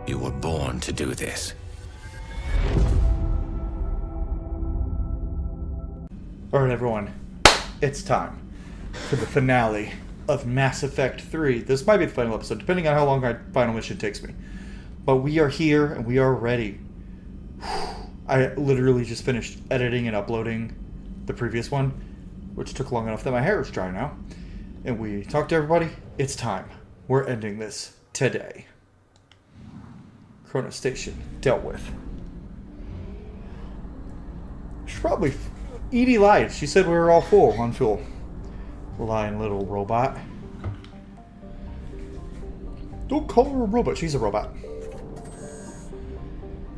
You were born to do this. Alright everyone, it's time for the finale of Mass Effect 3. This might be the final episode, depending on how long our final mission takes me. But we are here and we are ready. I literally just finished editing and uploading the previous one, which took long enough that my hair is dry now. And we talked to everybody. It's time. We're ending this today. Chrono Station dealt with. Should probably... Edie lied. She said we were all full on fuel. Lying little robot. Don't call her a robot. She's a robot.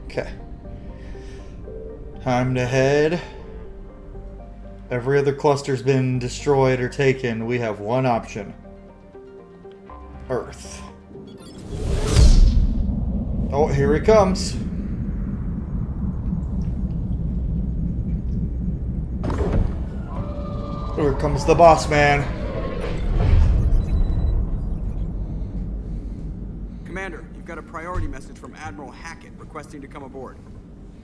Okay. Time to head. Every other cluster's been destroyed or taken. We have one option. Earth. Oh, here he comes. Here comes the boss man. Commander, you've got a priority message from Admiral Hackett requesting to come aboard.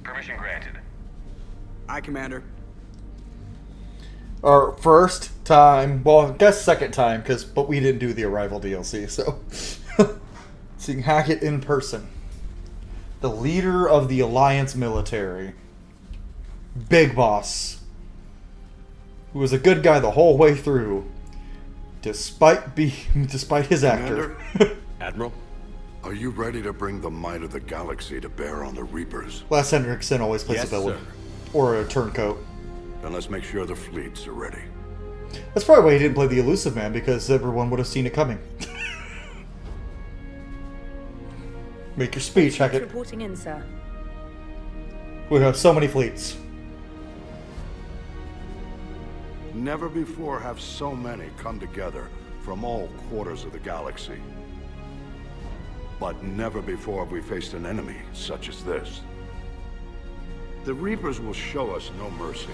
Permission granted. Aye, Commander. Our first time, well, I guess second time, but we didn't do the Arrival DLC, so seeing Hackett in person, the leader of the Alliance military, big boss, who was a good guy the whole way through, despite his actor. Admiral, are you ready to bring the might of the galaxy to bear on the Reapers? Les Hendrickson always plays Yes, a villain, sir. or a turncoat. Then let's make sure the fleets are ready. That's probably why he didn't play the Elusive Man, because everyone would have seen it coming. Make your speech, Hackett. Reporting in, sir. We have so many fleets. Never before have so many come together from all quarters of the galaxy. But never before have we faced an enemy such as this. The Reapers will show us no mercy.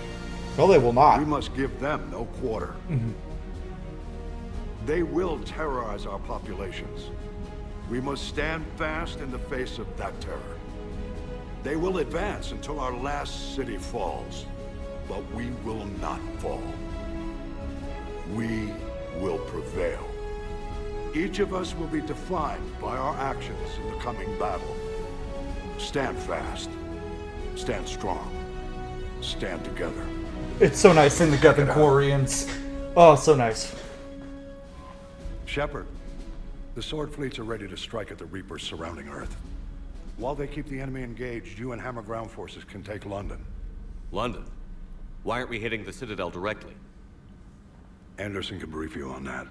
No, they will not. We must give them no quarter. They will terrorize our populations. We must stand fast in the face of that terror. They will advance until our last city falls, but we will not fall. We will prevail. Each of us will be defined by our actions in the coming battle. Stand fast. Stand strong. Stand together. It's so nice in the Guthan Quarians. Oh, so nice. Shepard, the Sword fleets are ready to strike at the Reapers surrounding Earth. While they keep the enemy engaged, you and Hammer ground forces can take London. London. Why aren't we hitting the Citadel directly? Anderson can brief you on that.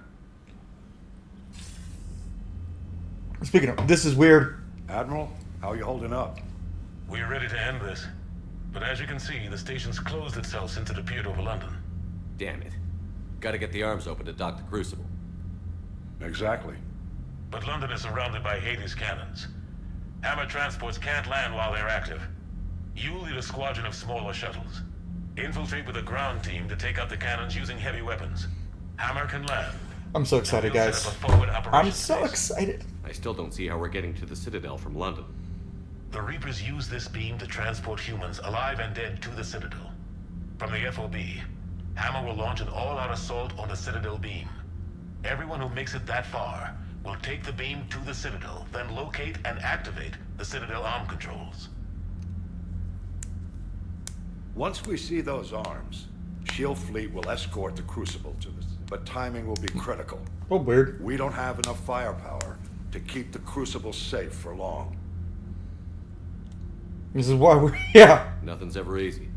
Speaking of, this is weird. Admiral, how are you holding up? We're ready to end this. But as you can see, the station's closed itself since it appeared over London. Damn it. Gotta get the arms open to dock the Crucible. Exactly. But London is surrounded by Hades cannons. Hammer transports can't land while they're active. You lead a squadron of smaller shuttles. Infiltrate with a ground team to take out the cannons using heavy weapons. Hammer can land. I'm so excited, We'll guys. set up a forward I'm operations so base. excited. I still don't see how we're getting to the Citadel from London. The Reapers use this beam to transport humans, alive and dead, to the Citadel. From the FOB, Hammer will launch an all-out assault on the Citadel beam. Everyone who makes it that far will take the beam to the Citadel, then locate and activate the Citadel arm controls. Once we see those arms, SHIELD fleet will escort the Crucible to us. But timing will be critical. Oh, weird. We don't have enough firepower to keep the Crucible safe for long. This is why we're... Yeah. Nothing's ever easy.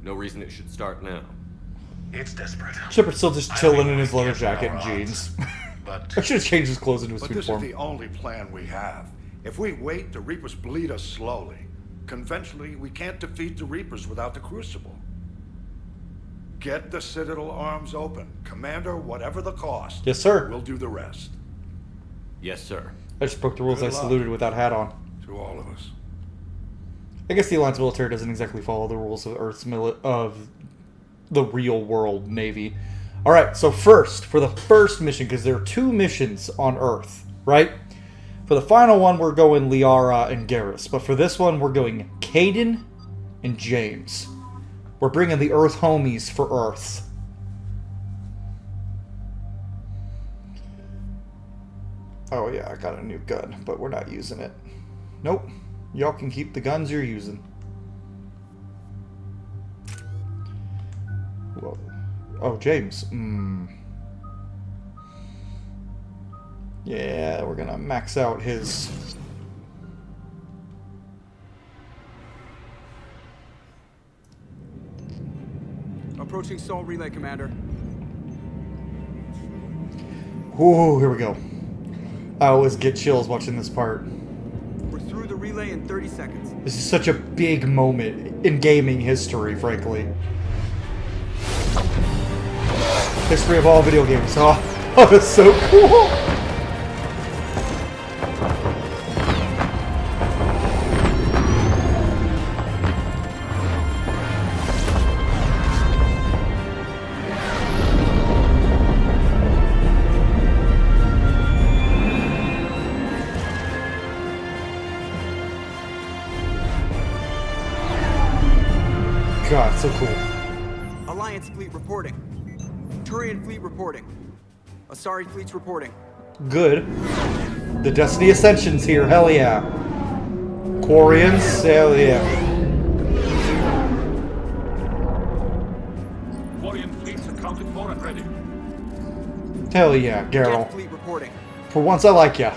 No reason it should start now. It's desperate. Shepard's still just I chilling don't in his leather guess jacket our and odds. jeans. But I should have changed his clothes into his But suit this is form. the only plan we have. If we wait, the Reapers bleed us slowly. Conventionally, we can't defeat the Reapers without the Crucible. Get the Citadel arms open. Commander, whatever the cost. Yes, sir. We'll do the rest. Yes, sir. I just broke the rules. Good I luck. saluted without hat on. To all of us. I guess the Alliance military doesn't exactly follow the rules of of the real world Navy. Alright, so first, for the first mission, because there are two missions on Earth, right? For the final one, we're going Liara and Garrus. But for this one, we're going Caden and James. We're bringing the Earth homies for Earth. Oh yeah, I got a new gun, but we're not using it. Nope. Y'all can keep the guns you're using. Whoa. Oh, James. Yeah, we're gonna max out his... Approaching Sol Relay, Commander. Ooh, here we go. I always get chills watching this part. We're through the relay in 30 seconds. This is such a big moment in gaming history, frankly. History of all video games. Oh, that's so cool! God, so cool. Alliance fleet reporting. Turian fleet reporting. Asari fleet's reporting. Good. The Destiny Ascension's here, hell yeah. Quarians, hell yeah. Quarian fleets accounted for and ready. Hell yeah, Garrel. Jet fleet reporting. For once I like ya.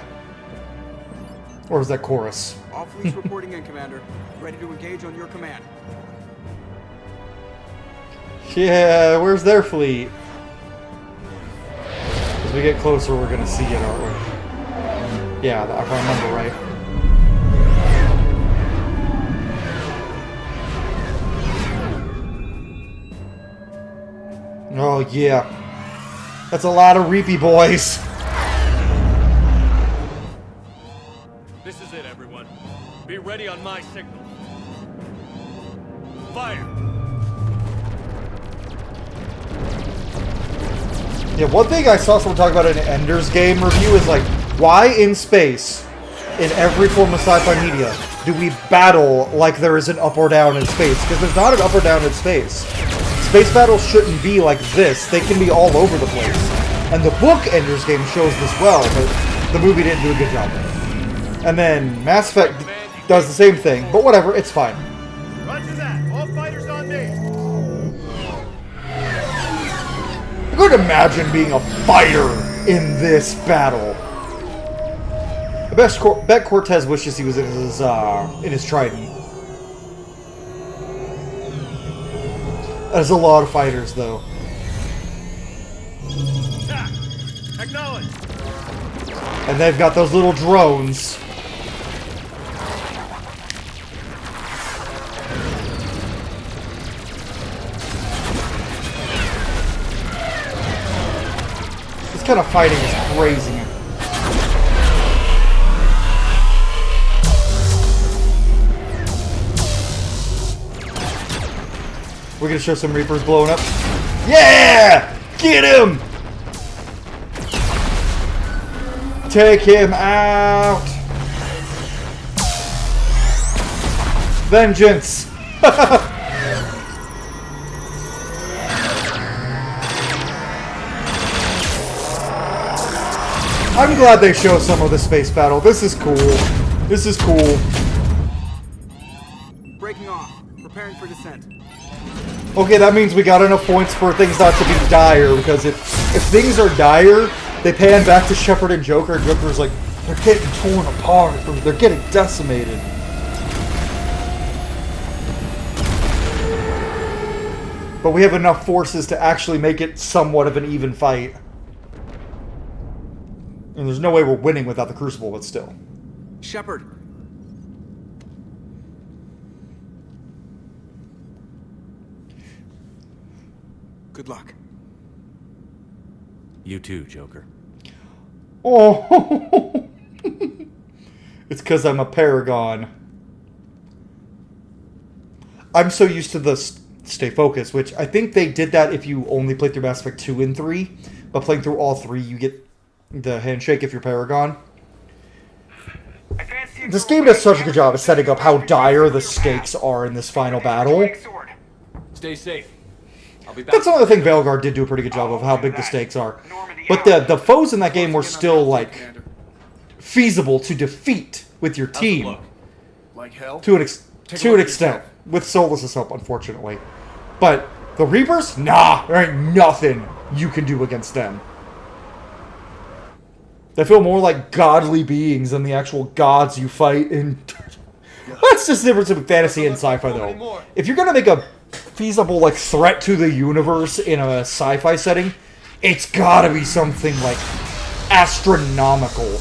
Or is that chorus? All fleets reporting in, Commander. Ready to engage on your command. Yeah, where's their fleet? As we get closer, we're gonna see it, aren't we? Yeah, if I remember right. Oh, yeah. That's a lot of Reapy boys. This is it, everyone. Be ready on my signal. Fire! Yeah, one thing I saw someone talk about in an Ender's Game review is like, why in space, in every form of sci-fi media, do we battle like there is an up or down in space? Because there's not an up or down in space. Space battles shouldn't be like this. They can be all over the place. And the book Ender's Game shows this well, but the movie didn't do a good job. And then Mass Effect does the same thing, but whatever, it's fine. Roger that. All fighters on me. I could imagine being a fighter in this battle. I bet Cortez wishes he was in his Trident. There's a lot of fighters, though. Attack. Acknowledge. And they've got those little drones. This kind of fighting is crazy. We're gonna show some Reapers blowing up. Yeah! Get him! Take him out! Vengeance! I'm glad they show some of the space battle. This is cool. This is cool. Breaking off. Preparing for descent. Okay, that means we got enough points for things not to be dire, because if things are dire, they pan back to Shepard and Joker, and Joker's like, they're getting torn apart, or they're getting decimated. But we have enough forces to actually make it somewhat of an even fight. And there's no way we're winning without the Crucible, but still. Shepard. Good luck. You too, Joker. Oh! It's because I'm a Paragon. I'm so used to the stay focused, which I think they did that if you only played through Mass Effect 2 and 3. But playing through all 3, you get the handshake if you're Paragon. This game does such a good job of setting up how dire the stakes are in this final battle. Stay safe. I'll be back. That's another thing Veilguard did do a pretty good job of, how big the stakes are. But the foes in that game were still, like, feasible to defeat with your team. Like hell? To an extent. With Solus's help, unfortunately. But the Reapers? Nah, there ain't nothing you can do against them. They feel more like godly beings than the actual gods you fight in. That's just the difference between fantasy and sci-fi, though. If you're gonna make a feasible, like, threat to the universe in a sci-fi setting, it's gotta be something, like, astronomical.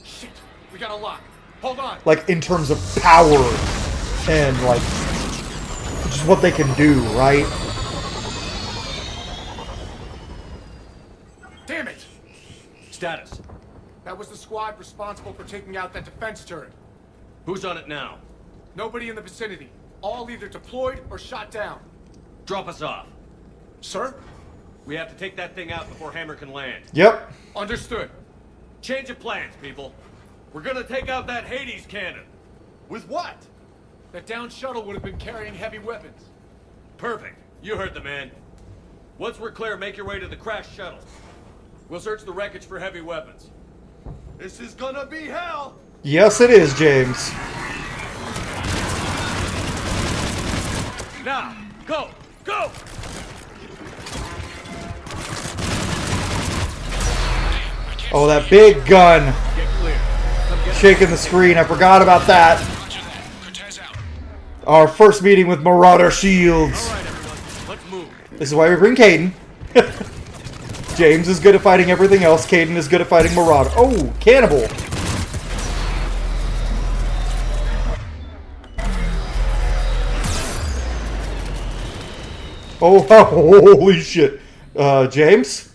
Shit, we got a lock. Hold on. Like, in terms of power and, like, just what they can do, right? Damn it! Status. That was the squad responsible for taking out that defense turret. Who's on it now? Nobody in the vicinity. All either deployed or shot down. Drop us off. Sir? We have to take that thing out before Hammer can land. Yep. Understood. Change of plans, people. We're gonna take out that Hades cannon. With what? That downed shuttle would have been carrying heavy weapons. Perfect. You heard the man. Once we're clear, make your way to the crashed shuttle. We'll search the wreckage for heavy weapons. This is gonna be hell! Yes, it is, James. Now, go! Go! Oh, that big gun. Get clear. Come get Shaking the screen. I forgot about that. Our first meeting with Marauder Shields. All right, everyone. Let's move. This is why we bring Caden. James is good at fighting everything else. Caden is good at fighting Marauder. Oh, cannibal. Oh, holy shit. James?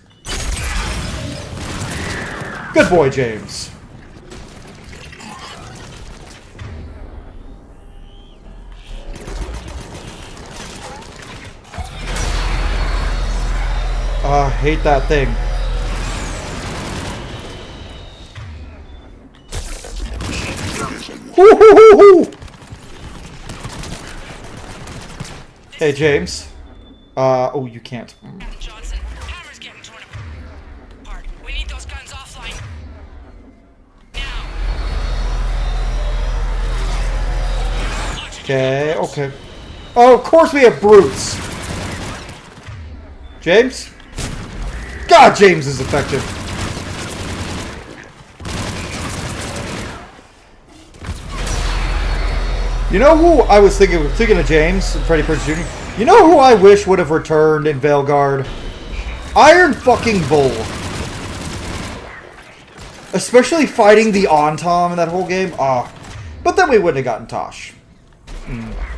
Good boy, James. Hate that thing. Woo-hoo-hoo-hoo! Hey, James. Oh, you can't. Johnson, Hammer's getting torn apart. We need those guns offline. Now. Okay, okay. Oh, of course we have brutes. James? God, James is effective. You know who I was thinking of James and Freddie Prinze Jr.? You know who I wish would have returned in Veilguard? Iron fucking Bull. Especially fighting the Antom in that whole game. But then we wouldn't have gotten Tosh.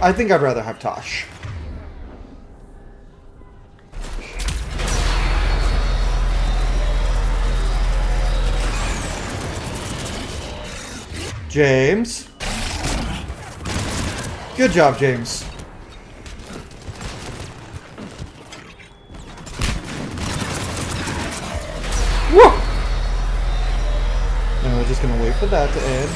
I think I'd rather have Tosh. James. Good job, James. Whoa! And we're just gonna wait for that to end.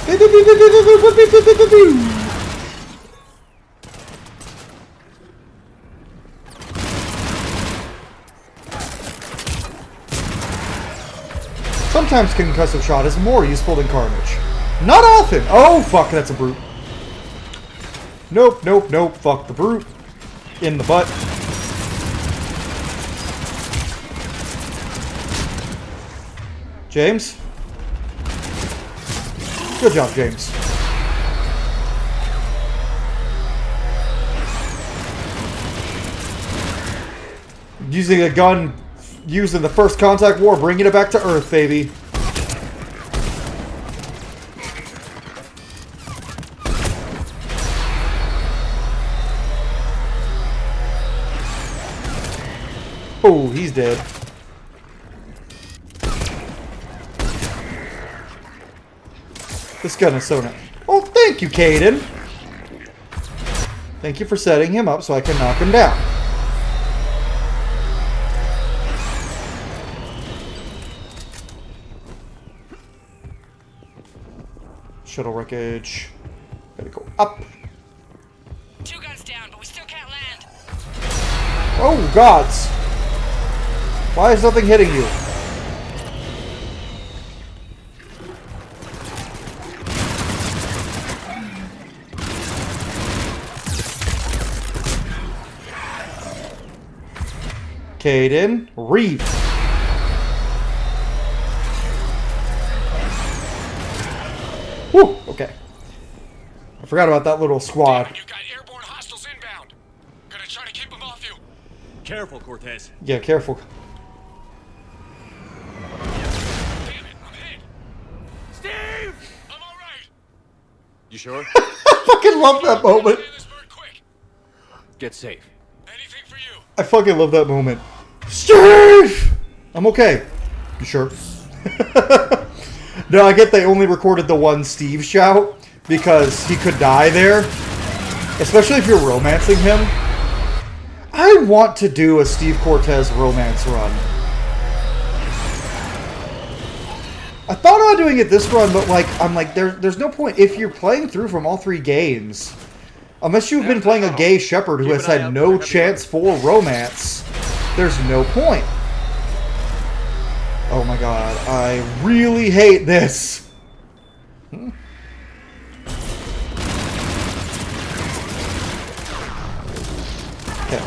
Sometimes concussive shot is more useful than carnage. Not often! Oh, fuck, that's a brute. Nope, nope, nope. Fuck the brute. In the butt. James? Good job, James. Using a gun used in the First Contact War, bringing it back to Earth, baby. Oh, he's dead. This gun is so nice. Oh, thank you, Caden. Thank you for setting him up so I can knock him down. Shuttle wreckage. Gotta go up. 2 guns down, but we still can't land. Oh, gods! Why is nothing hitting you? Caden, Reeve. Whew, okay. I forgot about that little squad. You got airborne hostiles inbound. Gonna try to keep them off you. Careful, Cortez. Yeah, careful. Damn it, I'm hit. Steve! I'm alright. You sure? I fucking love that moment. This bird quick. Get safe. Anything for you. I fucking love that moment. Steve! I'm okay. You sure? No, I get they only recorded the one Steve shout because he could die there. Especially if you're romancing him. I want to do a Steve Cortez romance run. I thought about doing it this run, but I'm like, there's no point. If you're playing through from all 3 games, unless you've been playing a gay Shepard who has had no chance for romance, there's no point. Oh my god, I really hate this. Okay,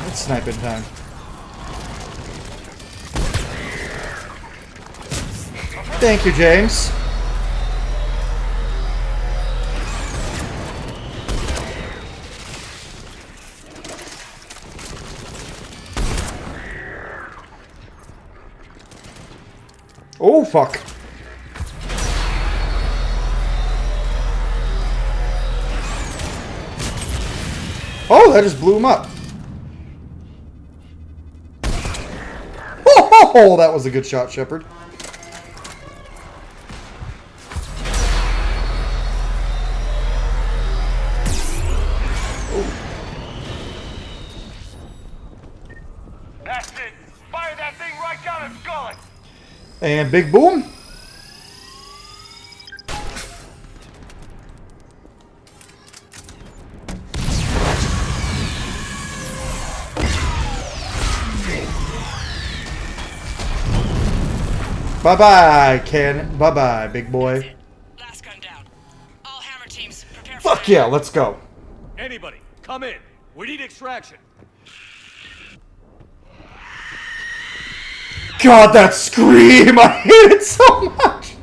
it's sniping time. Thank you, James. Oh, fuck. Oh, that just blew him up. Oh, that was a good shot, Shepard. That's it. Fire that thing right down its gullet. And big boom. Bye-bye, Ken. Bye-bye, big boy. Last gun down. All hammer teams, prepare for Fuck landing. yeah, let's go. Anybody, come in. We need extraction. God, that scream! I hate it so much!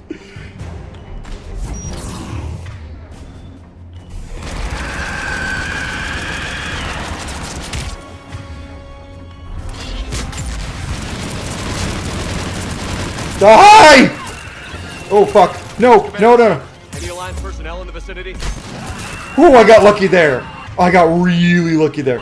Die! Oh, fuck. No, no, no, no. Any Alliance personnel in the vicinity? Oh, I got lucky there. I got really lucky there.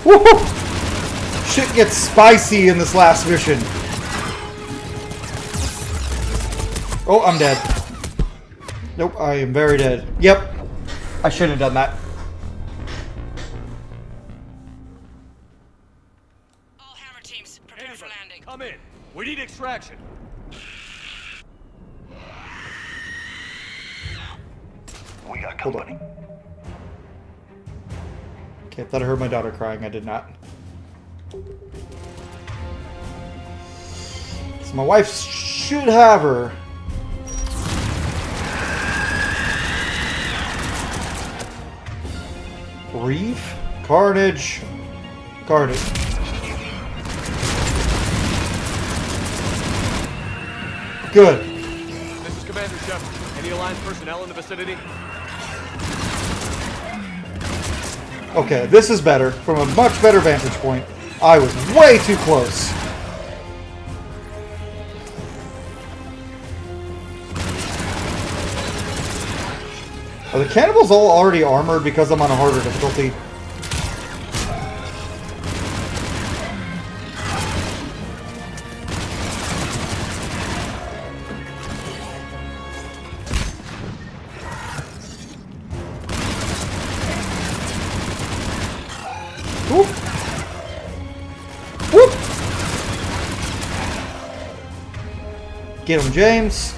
Woo! Shit gets spicy in this last mission. Oh, I'm dead. Nope, I am very dead. Yep. I shouldn't have done that. All hammer teams, prepare for landing. Come in. We need extraction. We got Hold company. on. Okay, I thought I heard my daughter crying. I did not. So my wife should have her. Reeve? Carnage. Carnage. Good. This is Commander Shepard. Any Alliance personnel in the vicinity? Okay, this is better. From a much better vantage point. I was way too close. Are the cannibals all already armored because I'm on a harder difficulty? Whoop. Whoop. Get him, James.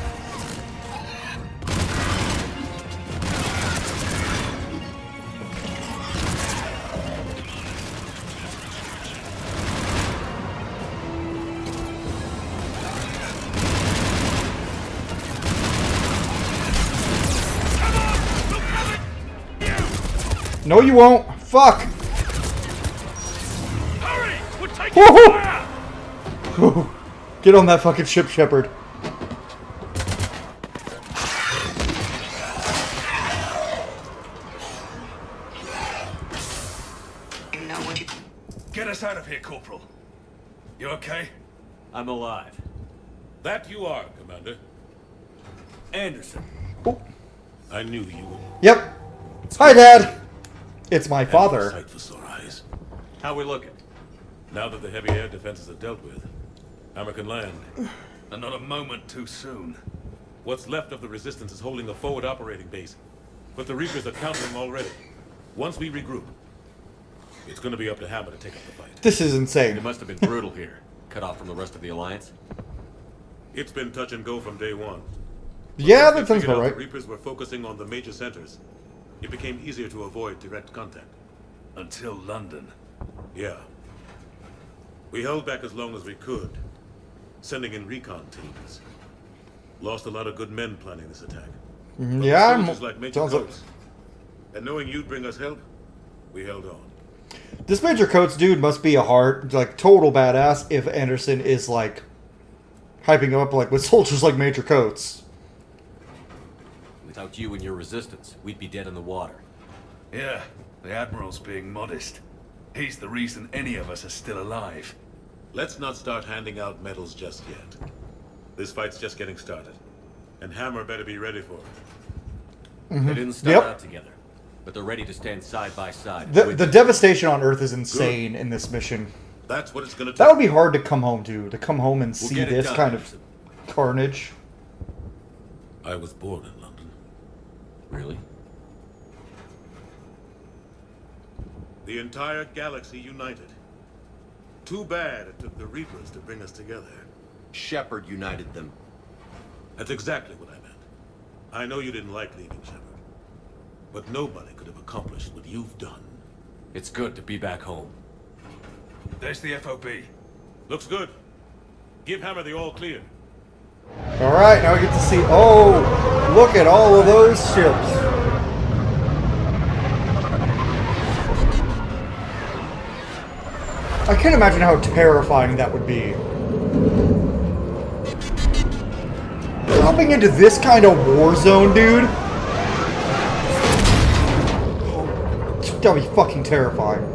No, you won't. Fuck. Hurry! We're taking fire! Get on that fucking ship, Shepard. Get us out of here, Corporal. You okay? I'm alive. That you are, Commander. Anderson. Oh. I knew you would. Yep. Hi, Dad. It's my father. Sight for sore eyes. How we looking? Now that the heavy air defenses are dealt with, Hammer can land. And not a moment too soon. What's left of the Resistance is holding a forward operating base, but the Reapers are countering already. Once we regroup, it's going to be up to Hammer to take up the fight. This is insane. It must have been brutal here. Cut off from the rest of the Alliance. It's been touch and go from day one. Yeah, Once that we sounds figured about out right. The Reapers were focusing on the major centers. It became easier to avoid direct contact. Until London. Yeah. We held back as long as we could, sending in recon teams. Lost a lot of good men planning this attack. But Yeah, soldiers like Major sounds like- Coates. And knowing you'd bring us help, we held on. This Major Coates dude must be a hard, like, total badass if Anderson is, like, hyping him up, like, with soldiers like Major Coates. Without you and your resistance, we'd be dead in the water. Yeah, the Admiral's being modest. He's the reason any of us are still alive. Let's not start handing out medals just yet. This fight's just getting started. And Hammer better be ready for it. They didn't start Yep. out together, but they're ready to stand side by side. The devastation on Earth is insane in this mission. That's what it's gonna take. That would be hard to come home to come home and see get it this done, kind of Anderson. carnage. I was born in London. Really? The entire galaxy united. Too bad it took the Reapers to bring us together. Shepard united them. That's exactly what I meant. I know you didn't like leaving Shepard. But nobody could have accomplished what you've done. It's good to be back home. There's the FOB. Looks good. Give Hammer the all clear. Alright, now we get to see... Oh! Look at all of those ships! I can't imagine how terrifying that would be. Dropping into this kind of war zone, dude? That'd be fucking terrifying.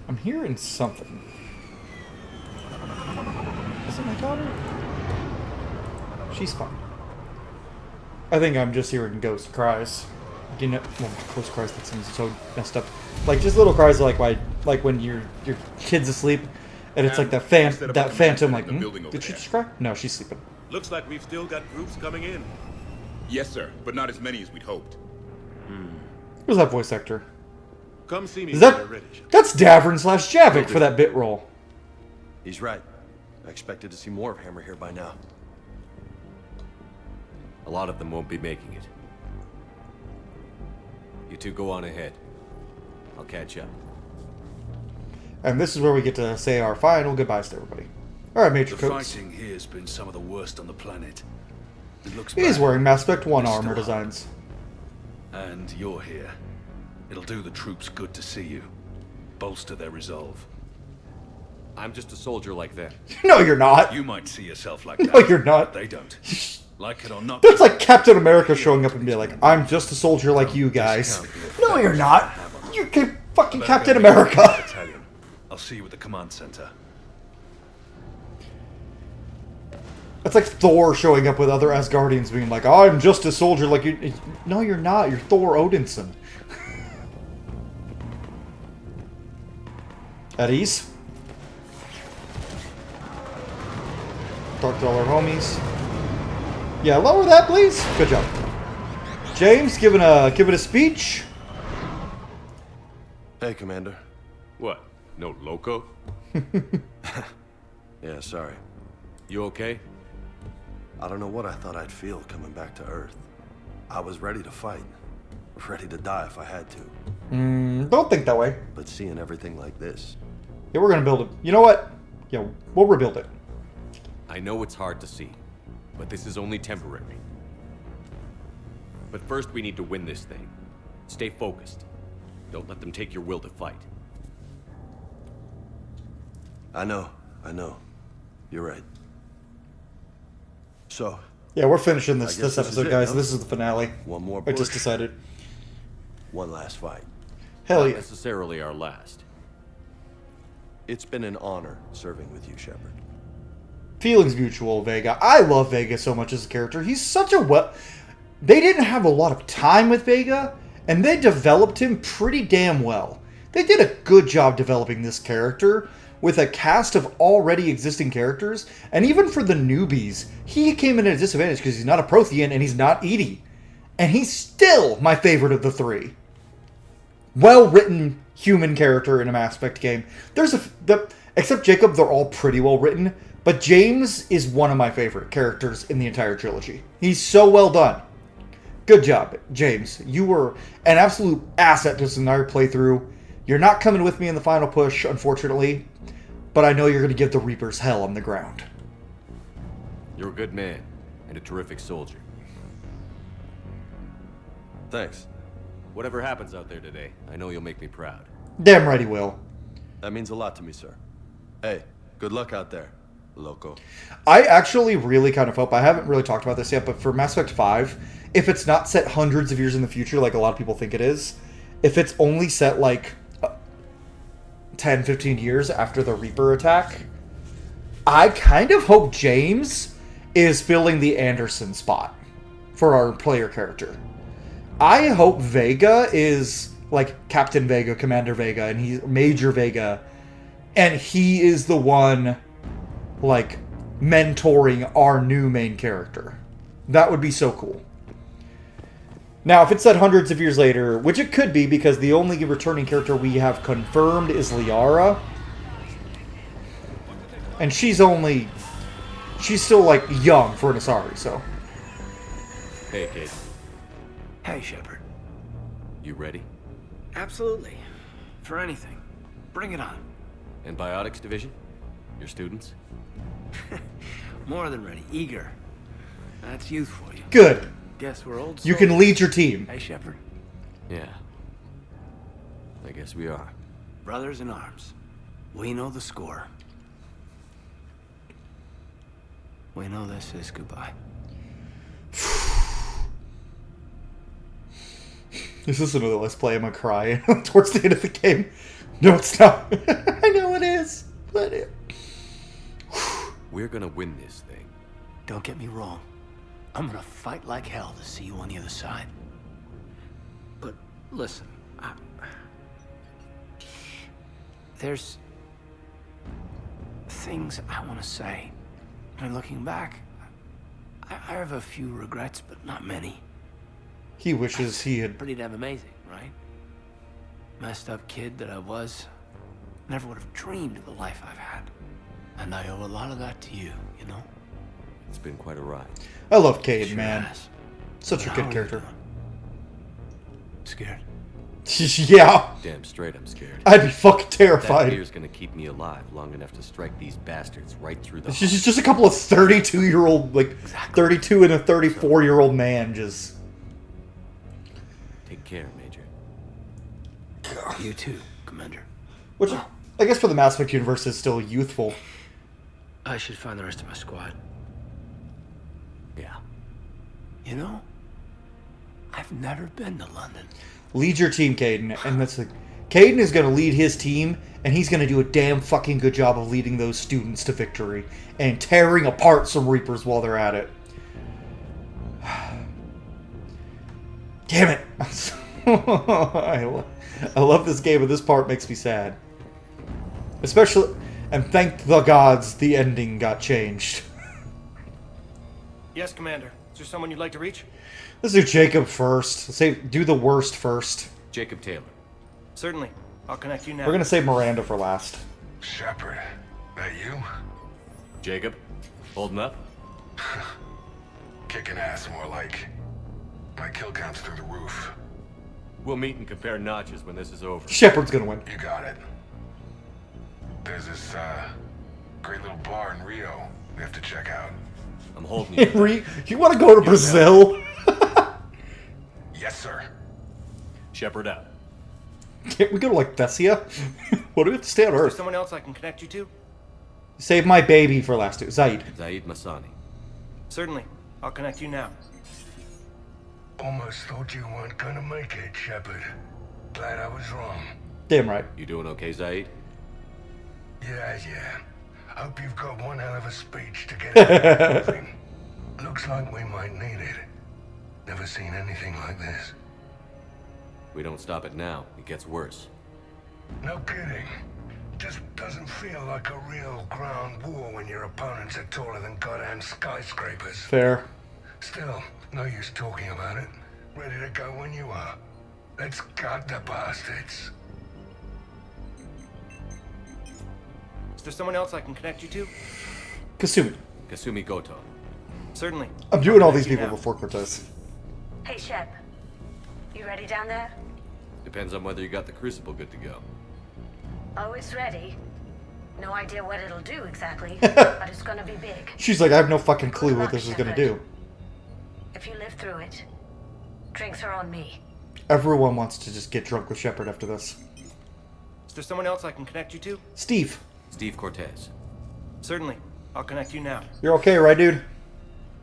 I'm hearing something. Is it my daughter? She's fine. I think I'm just hearing ghost cries. You know, well, ghost cries, that seems so messed up. Like just little cries like when your kid's asleep and it's like that phantom like, did she just cry? No, she's sleeping. Looks like we've still got groups coming in. Yes, sir, but not as many as we'd hoped. Who's that voice actor? Come see me Is when that... you're ready. That's Davern / Javik for that bit role. He's right. I expected to see more of Hammer here by now. A lot of them won't be making it. You two go on ahead. I'll catch up. And this is where we get to say our final goodbyes to everybody. Alright, Major The Coates. fighting here's been some of the worst on the planet. It looks He's bad. wearing Mass Effect 1 It's armor still designs. And you're here. It'll do the troops good to see you. Bolster their resolve. I'm just a soldier like that. No, you're not. You might see yourself like No, that. you're not. But they don't. Like it or not. That's like Captain America showing up and being like, I'm just a soldier like you guys. No, you're not. You're fucking Captain America. Battalion. I'll see you at the command center. That's like Thor showing up with other Asgardians being like, I'm just a soldier like you. No, you're not. You're Thor Odinson. At ease. Talk to all our homies. Yeah, lower that, please. Good job. James, give it a speech. Hey, Commander. What? No loco? Yeah, sorry. You okay? I don't know what I thought I'd feel coming back to Earth. I was ready to fight. Ready to die if I had to. Don't think that way. But seeing everything like this... Yeah, we're gonna build it. You know what? Yeah, we'll rebuild it. I know it's hard to see, but this is only temporary. But first we need to win this thing. Stay focused. Don't let them take your will to fight. I know. You're right. So... Yeah, we're finishing this episode, guys. This is the finale. One more I push. just decided. One last fight. Hell Not yeah. necessarily our last. It's been an honor serving with you, Shepard. Feelings mutual, Vega. I love Vega so much as a character. He's such a They didn't have a lot of time with Vega, and they developed him pretty damn well. They did a good job developing this character with a cast of already existing characters, and even for the newbies, he came in at a disadvantage because he's not a Prothean and he's not Edie. And he's still my favorite of the three. Well-written human character in a Mass Effect game. Except Jacob, they're all pretty well written, but James is one of my favorite characters in the entire trilogy. He's so well done. Good job, James. You were an absolute asset to this entire playthrough. You're not coming with me in the final push, unfortunately, but I know you're going to give the Reapers hell on the ground. You're a good man, and a terrific soldier. Thanks. Whatever happens out there today, I know you'll make me proud. Damn right he will. That means a lot to me, sir. Hey, good luck out there, loco. I actually really kind of hope, I haven't really talked about this yet, but for Mass Effect 5, if it's not set hundreds of years in the future like a lot of people think it is, if it's only set like 10, 15 years after the Reaper attack, I kind of hope James is filling the Anderson spot for our player character. I hope Vega is like Captain Vega, Commander Vega, and he's Major Vega, and he is the one like mentoring our new main character. That would be so cool. Now, if it's set hundreds of years later, which it could be because the only returning character we have confirmed is Liara, and she's still like young for an Asari, so. Hey, kid. Hey, Shepard. You ready? Absolutely. For anything. Bring it on. Antibiotics division? Your students? More than ready. Eager. That's youth for you. Good. Guess we're old You can lead your team. Hey, Shepard. Yeah. I guess we are. Brothers in arms. We know the score. We know this is goodbye. This is another Let's Play. I'm gonna cry towards the end of the game. No, it's not. I know it is. But We're gonna win this thing. Don't get me wrong. I'm gonna fight like hell to see you on the other side. But listen, there's things I want to say. I mean, looking back, I have a few regrets, but not many. he wishes he had. Pretty damn amazing, right? Messed up kid that I was. Never would have dreamed of the life I've had. And I owe a lot of that to you, you know? It's been quite a ride. I love Cade, Sure man. has. Such a How good are you character. doing? Scared? Yeah. Damn straight I'm scared. I'd be fucking That terrified. fear's gonna keep me alive long enough to strike these bastards right through the She's just a couple of 32-year-old, like, 32 and a 34-year-old man just. Take care, Major. You too, Commander. Which, I guess for the Mass Effect universe is still youthful. I should find the rest of my squad. Yeah. You know, I've never been to London. Lead your team, Caden. And that's like, Caden is going to lead his team, and he's going to do a damn fucking good job of leading those students to victory and tearing apart some Reapers while they're at it. Damn it! I love this game, but this part makes me sad. Especially, and thank the gods, the ending got changed. Yes, Commander. Is there someone you'd like to reach? Let's do Jacob first. Do the worst first. Jacob Taylor. Certainly. I'll connect you now. We're gonna save Miranda for last. Shepard, that you? Jacob, holding up? Kicking ass, more like. My kill count's through the roof. We'll meet and compare notches when this is over. Shepard's gonna win. You got it. There's this, great little bar in Rio we have to check out. I'm holding you. You want to go to Brazil? Yes, sir. Shepard out. Can't we go to, like, Thessia? What do we have to stay on Is there Earth? someone else I can connect you to? Save my baby for last two. Zaid. Zaid Masani. Certainly. I'll connect you now. Almost thought you weren't gonna make it, Shepard. Glad I was wrong. Damn right. You doing okay, Zaid? Yeah. Hope you've got one hell of a speech to get it moving. Looks like we might need it. Never seen anything like this. We don't stop it now. It gets worse. No kidding. Just doesn't feel like a real ground war when your opponents are taller than goddamn skyscrapers. Fair. Still, no use talking about it. Ready to go when you are. Let's gut the bastards. Is there someone else I can connect you to? Kasumi. Kasumi Goto. Certainly. I'm doing all these people before Cortez. Hey, Shep. You ready down there? Depends on whether you got the crucible good to go. Oh, it's ready. No idea what it'll do exactly, but it's gonna be big. She's like, I have no fucking clue what this is gonna do. If you live through it, drinks are on me. Everyone wants to just get drunk with Shepard after this. Is there someone else I can connect you to? Steve. Steve Cortez. Certainly. I'll connect you now. You're okay, right, dude?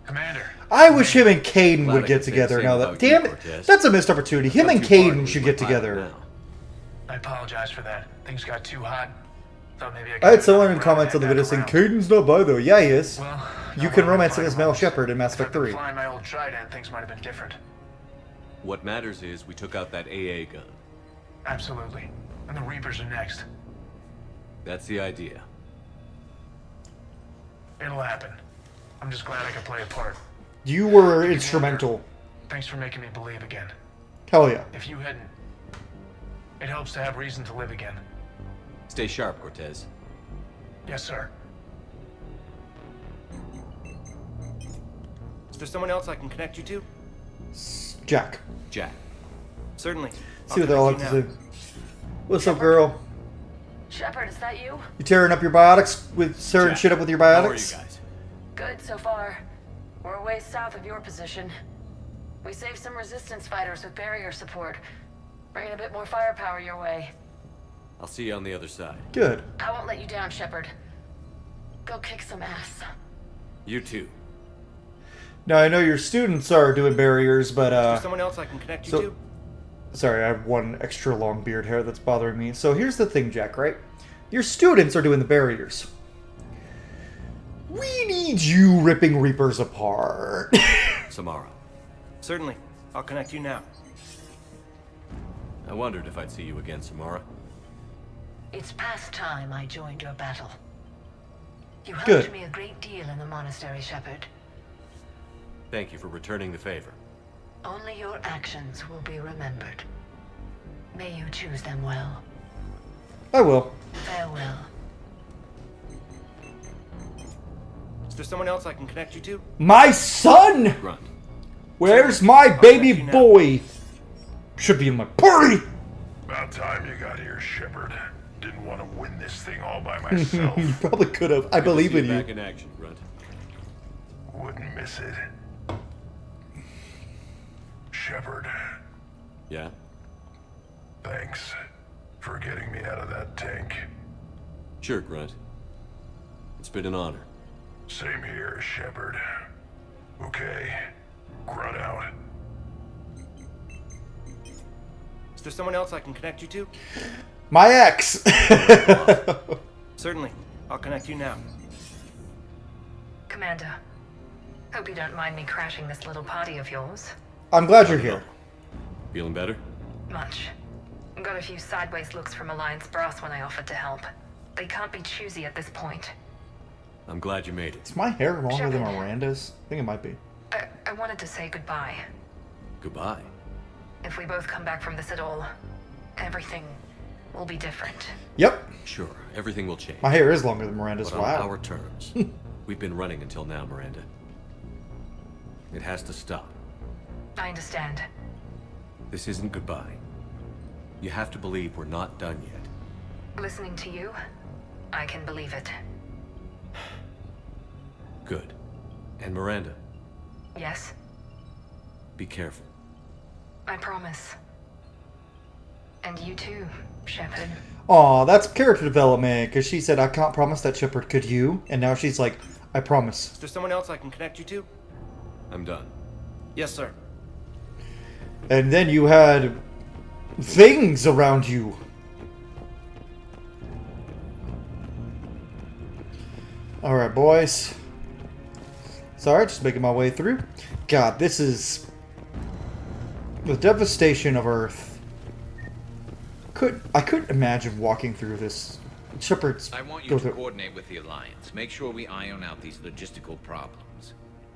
Commander. I wish him and Caden would I get could say together the now. same That about you, damn it, Cortez. that's a missed opportunity. Him and Caden should get together. I apologize for that. Things got too hot. Thought maybe I had someone in comments on the video saying Caden's not by though. Yeah, he is. Well, you can romance him as male Shepard in Mass Effect 3. Flying my old Trident, things might have been different. What matters is we took out that AA gun. Absolutely. And the Reapers are next. That's the idea. It'll happen. I'm just glad I could play a part. You were instrumental. Thanks for making me believe again. Hell yeah. If you hadn't, it helps to have reason to live again. Stay sharp, Cortez. Yes, sir. Is there someone else I can connect you to? Jack. Jack. Certainly. See what they all like to say. What's up, girl? Shepard, is that you? You tearing up your biotics with tearing shit up with your biotics? How are you guys? Good so far. We're a ways south of your position. We saved some resistance fighters with barrier support. Bringing a bit more firepower your way. I'll see you on the other side. Good. I won't let you down, Shepard. Go kick some ass. You too. Now I know your students are doing barriers, but Is there someone else I can connect you to? Sorry, I have one extra long beard hair that's bothering me. So here's the thing, Jack, right? Your students are doing the barriers. We need you ripping Reapers apart. Samara. Certainly. I'll connect you now. I wondered if I'd see you again, Samara. It's past time I joined your battle. You helped Good. me a great deal in the monastery, Shepard. Thank you for returning the favor. Only your actions will be remembered. May you choose them well. I will. Farewell. Is there someone else I can connect you to? My son! Grunt. Where's my baby boy? Should be in my party! About time you got here, Shepard. Didn't want to win this thing all by myself. You probably could have. I believe in you. Back in action, Grunt. Wouldn't miss it. Shepard, Yeah? thanks for getting me out of that tank. Sure, Grunt. It's been an honor. Same here, Shepard. Okay, Grunt out. Is there someone else I can connect you to? My ex! Certainly. I'll connect you now. Commander, hope you don't mind me crashing this little party of yours. I'm glad you're here. Feeling better? Much. Got a few sideways looks from Alliance brass when I offered to help. They can't be choosy at this point. I'm glad you made it. Is my hair longer than Shepard. Miranda's? I think it might be. I wanted to say goodbye. Goodbye. If we both come back from this at all, everything will be different. Yep. Sure, everything will change. My hair is longer than Miranda's. But on Wow. our terms. We've been running until now, Miranda. It has to stop. I understand. This isn't goodbye. You have to believe we're not done yet. Listening to you, I can believe it. Good. And Miranda, Yes, be careful. I promise. And you too, Shepard. Aw, that's character development, because she said, I can't promise that, Shepard, could you? And now she's like, I promise. Is there someone else I can connect you to? I'm done. Yes, sir. And then you had things around you. Alright, boys. Sorry, just making my way through. God, this is the devastation of Earth. I couldn't imagine walking through this. Shepard's I want you go to through. coordinate with the Alliance. Make sure we iron out these logistical problems.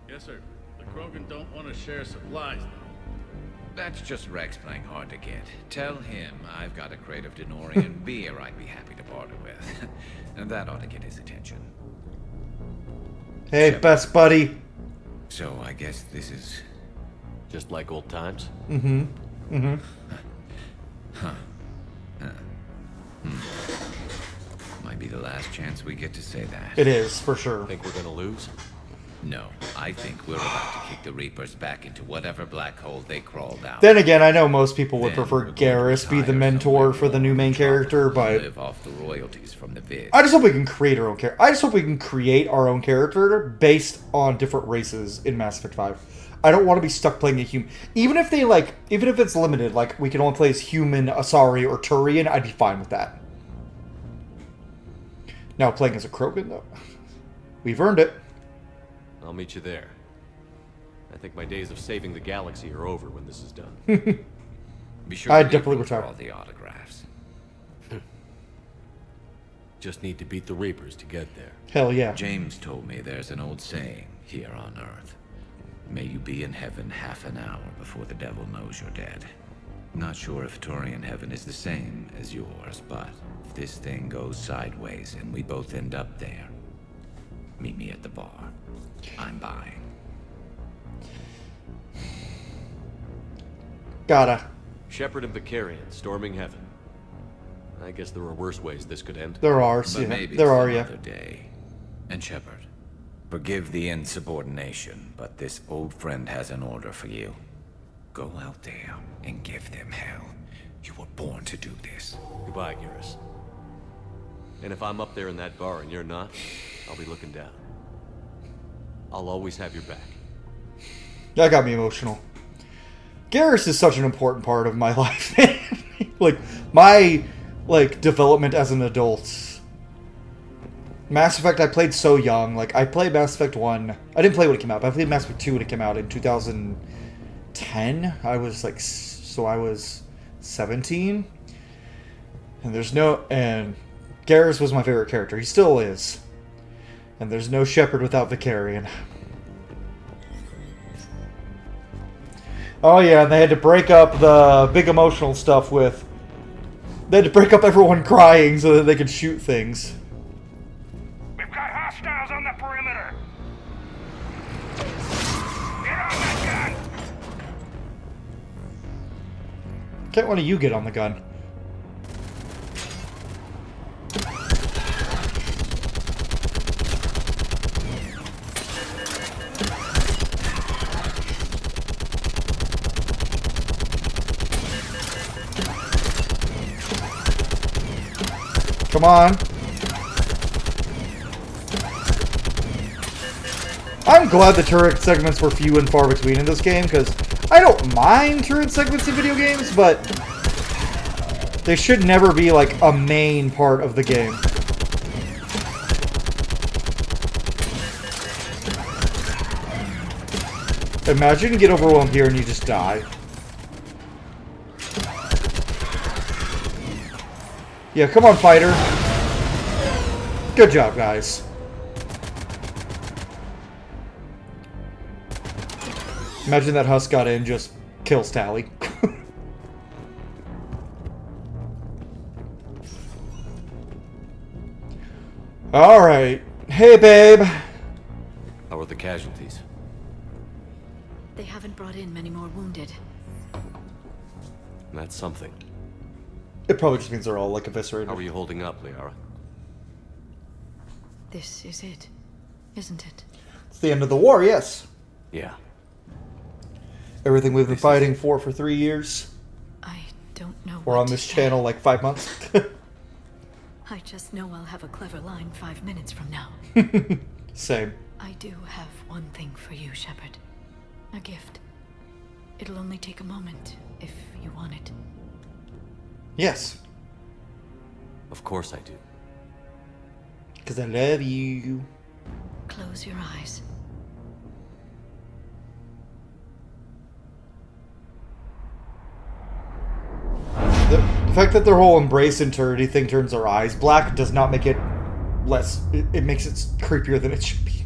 Yes, sir. The Krogan don't want to share supplies, though. That's just Rex playing hard to get. Tell him I've got a crate of Denorian beer I'd be happy to barter with. And that ought to get his attention. Hey, best buddy. So I guess this is just like old times? Mm-hmm. Mm-hmm. Huh. Might be the last chance we get to say that. It is, for sure. Think we're gonna lose? No, I think we're about to kick the Reapers back into whatever black hole they crawled out. Then again, I know most people would prefer Garrus be the mentor for the new main character, but Live off the royalties from the vid. I just hope we can create our own character. I just hope we can create our own character based on different races in Mass Effect 5. I don't want to be stuck playing a human. Even if it's limited, like we can only play as human, Asari, or Turian, I'd be fine with that. Now playing as a Krogan, though, we've earned it. I'll meet you there. I think my days of saving the galaxy are over when this is done. Be sure I'd to definitely leave retire. all the autographs. Just need to beat the Reapers to get there. Hell yeah. James told me there's an old saying here on Earth. May you be in heaven half an hour before the devil knows you're dead. Not sure if Turian heaven is the same as yours, but if this thing goes sideways and we both end up there, meet me at the bar. I'm buying. Gotta. Shepard and Vicarian storming heaven. I guess there are worse ways this could end. There are, But yeah. maybe There it's are, yeah. another day. And Shepard, forgive the insubordination, but this old friend has an order for you. Go out there and give them hell. You were born to do this. Goodbye, Garrus. And if I'm up there in that bar and you're not, I'll be looking down. I'll always have your back. That got me emotional. Garrus is such an important part of my life. my development as an adult. Mass Effect I played so young. Like, I played Mass Effect 1. I didn't play when it came out, but I played Mass Effect 2 when it came out in 2010. I was 17. And Garrus was my favorite character. He still is. And there's no Shepard without Vicarian. Oh yeah, and they had to break up the big emotional stuff with... They had to break up everyone crying so that they could shoot things. We've got hostiles on the perimeter. Get on that gun. Can't one of you get on the gun? Come on. I'm glad the turret segments were few and far between in this game, because I don't mind turret segments in video games, but they should never be like a main part of the game. Imagine you get overwhelmed here and you just die. Yeah, come on, fighter. Good job, guys. Imagine that Husk got in, just kills Tally. Alright. Hey, babe. How are the casualties? They haven't brought in many more wounded. That's something. It probably just means they're all, like, eviscerated. How are you holding up, Liara? This is it, isn't it? It's the end of the war, yes. Yeah. Everything we've been fighting for 3 years. I don't know. We're on this channel like 5 months. I just know I'll have a clever line 5 minutes from now. Same. I do have one thing for you, Shepard. A gift. It'll only take a moment, if you want it. Yes. Of course I do. Because I love you. Close your eyes. The fact that their whole embrace eternity thing turns their eyes black does not make it less... It makes it creepier than it should be.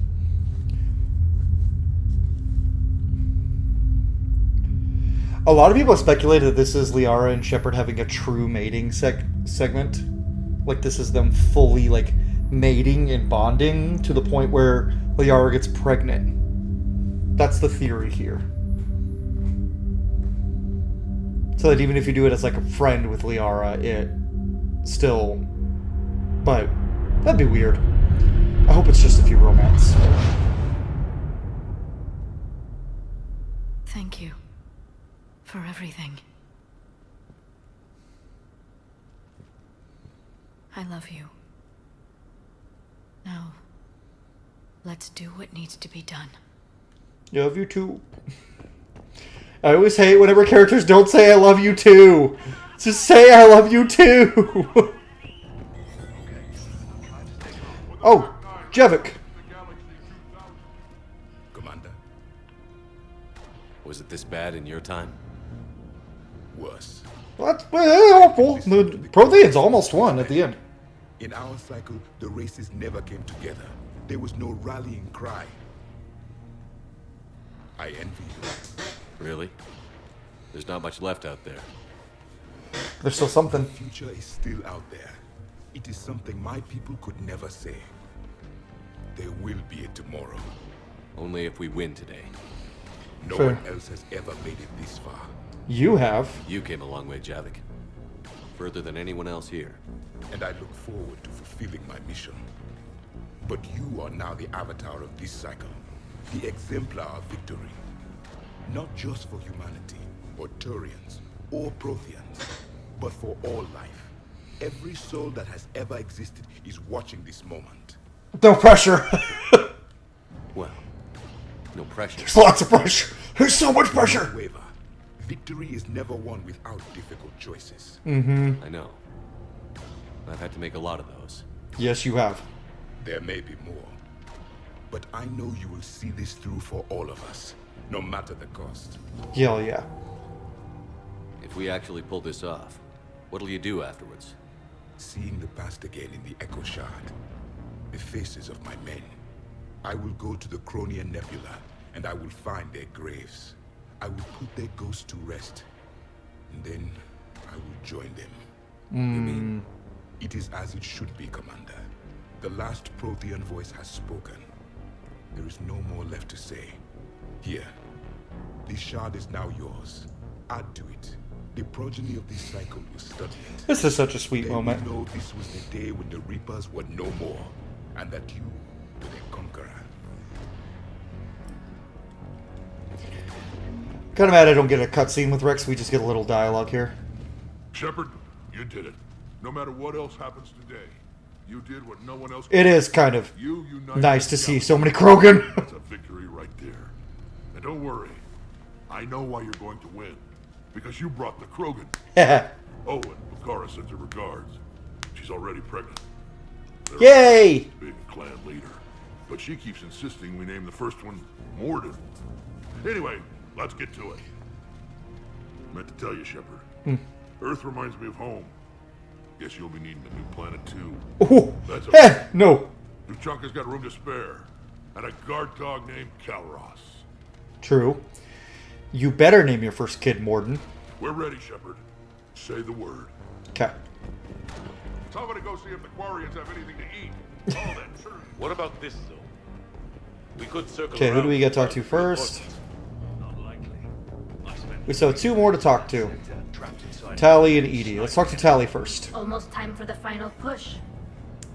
A lot of people have speculated that this is Liara and Shepard having a true mating segment. Like, this is them fully, like, mating and bonding to the point where Liara gets pregnant. That's the theory here. So that even if you do it as, like, a friend with Liara, it still... But, that'd be weird. I hope it's just a few romance. Thank you. For everything. I love you. Now, let's do what needs to be done. I love you too. I always hate whenever characters don't say I love you too. Just say I love you too. Oh, Jevik. Commander? Was it this bad in your time? Worse. What? Well, the Protheans almost won at the end. In our cycle, the races never came together. There was no rallying cry. I envy you. Really? There's not much left out there. There's still something. The future is still out there. It is something my people could never say. There will be a tomorrow. Only if we win today. No Fair. one else has ever made it this far. You have. You came a long way, Javik. Further than anyone else here. And I look forward to fulfilling my mission. But you are now the avatar of this cycle. The exemplar of victory. Not just for humanity, or Turians, or Protheans, but for all life. Every soul that has ever existed is watching this moment. No pressure. Well, no pressure. There's lots of pressure. There's so much pressure. Don't waver. Victory is never won without difficult choices. Mm-hmm. I know. I've had to make a lot of those. Yes, you have. There may be more. But I know you will see this through for all of us, no matter the cost. Hell yeah. If we actually pull this off, what'll you do afterwards? Seeing the past again in the Echo Shard, the faces of my men. I will go to the Cronian Nebula, and I will find their graves. I will put their ghosts to rest, and then I will join them. You mean? It is as it should be, Commander. The last Prothean voice has spoken. There is no more left to say. Here, this shard is now yours. Add to it. The progeny of this cycle will study it. This is such a sweet They moment. will know this was the day when the Reapers were no more, and that you were their conqueror. Kind of mad I don't get a cutscene with Rex. We just get a little dialogue here. Shepard, you did it. No matter what else happens today, You did what no one else It is kind of You united nice to the see galaxy. so many Krogan. That's a victory right there. And don't worry. I know why you're going to win. Because you brought the Krogan. Oh, and Bakara sends her regards. She's already pregnant. Yay! Big clan leader. But she keeps insisting we name the first one Morden. Anyway, let's get to it. Meant to tell you, Shepard. Earth reminds me of home. Guess you'll be needing a new planet too. Ooh. That's okay. No. Tuchanka's got room to spare. And a guard dog named Kalros. True. You better name your first kid Morden. We're ready, Shepard. Say the word. Okay. Tell me to go see if the Quarians have anything to eat. All that turn. What about this zone? We could circle Okay, who do we get to talk to first? We still have 2 more to talk to. Tally and Edie. Let's talk to Tally first. Almost time for the final push.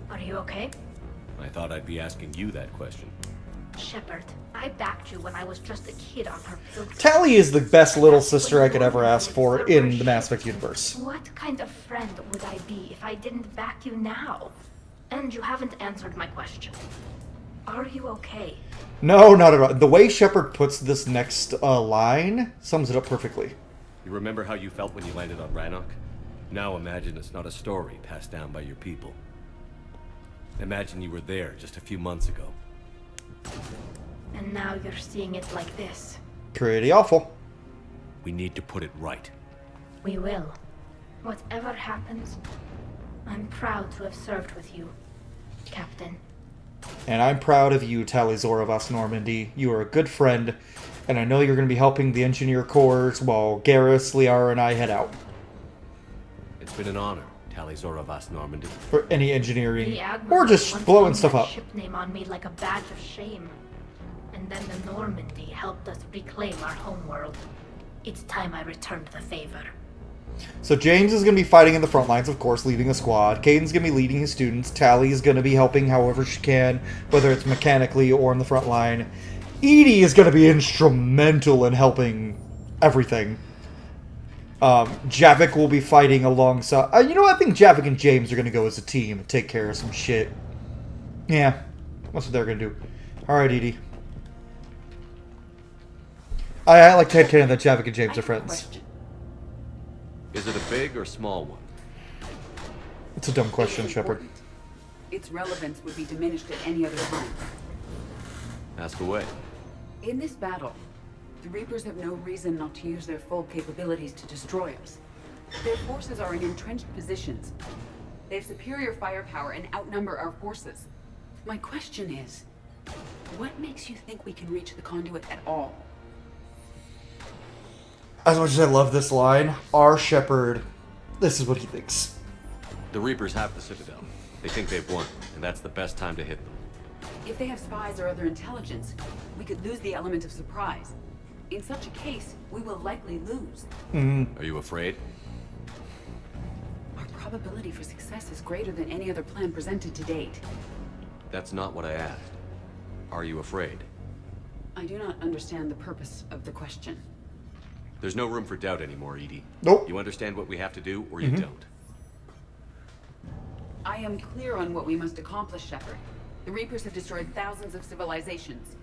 Are you okay? I thought I'd be asking you that question. Shepard, I backed you when I was just a kid on her field trip. Tally is the best little sister I could ever ask for in the Mass Effect universe. What kind of friend would I be if I didn't back you now? And you haven't answered my question. Are you okay? No, not at all. The way Shepard puts this next line sums it up perfectly. You remember how you felt when you landed on Rannoch? Now imagine it's not a story passed down by your people. Imagine you were there just a few months ago. And now you're seeing it like this. Pretty awful. We need to put it right. We will. Whatever happens, I'm proud to have served with you, Captain. And I'm proud of you, Tally Zoravas Normandy. You are a good friend, and I know you're going to be helping the Engineer Corps while Garrus, Liara, and I head out. It's been an honor, Tally Zoravas Normandy. For any engineering, The Admiral or just once blowing hung stuff that up. ship name on me like a badge of shame. And then the Normandy helped us reclaim our homeworld. It's time I returned the favor. So James is going to be fighting in the front lines, of course, leading a squad. Caden's going to be leading his students. Tally is going to be helping however she can, whether it's mechanically or in the front line. Edie is going to be instrumental in helping everything. Javik will be fighting alongside... you know, I think Javik and James are going to go as a team and take care of some shit. Yeah, that's what they're going to do. Alright, Edie. I like to headcanon that Javik and James are friends. Is it a big or small one? It's a dumb question, Shepard. Its relevance would be diminished at any other time. Ask away. In this battle, the Reapers have no reason not to use their full capabilities to destroy us. Their forces are in entrenched positions. They have superior firepower and outnumber our forces. My question is, what makes you think we can reach the conduit at all? As much as I love this line, our Shepard, this is what he thinks. The Reapers have the Citadel. They think they've won, and that's the best time to hit them. If they have spies or other intelligence, we could lose the element of surprise. In such a case, we will likely lose. Are you afraid? Our probability for success is greater than any other plan presented to date. That's not what I asked. Are you afraid? I do not understand the purpose of the question. There's no room for doubt anymore, Edie. Nope. You understand what we have to do, or you don't? I am clear on what we must accomplish, Shepard. The Reapers have destroyed thousands of civilizations.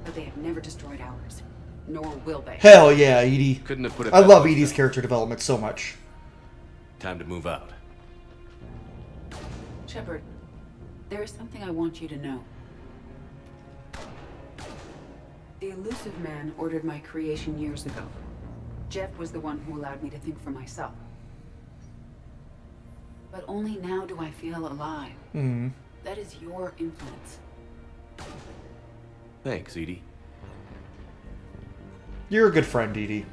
But they have never destroyed ours. Nor will they. Hell yeah, Edie. Couldn't have put it I better love myself. Edie's character development so much. Time to move out. Shepard, there is something I want you to know. The elusive man ordered my creation years ago. Jeff was the one who allowed me to think for myself. But only now do I feel alive. That is your influence. Thanks, Edie. You're a good friend, Edie.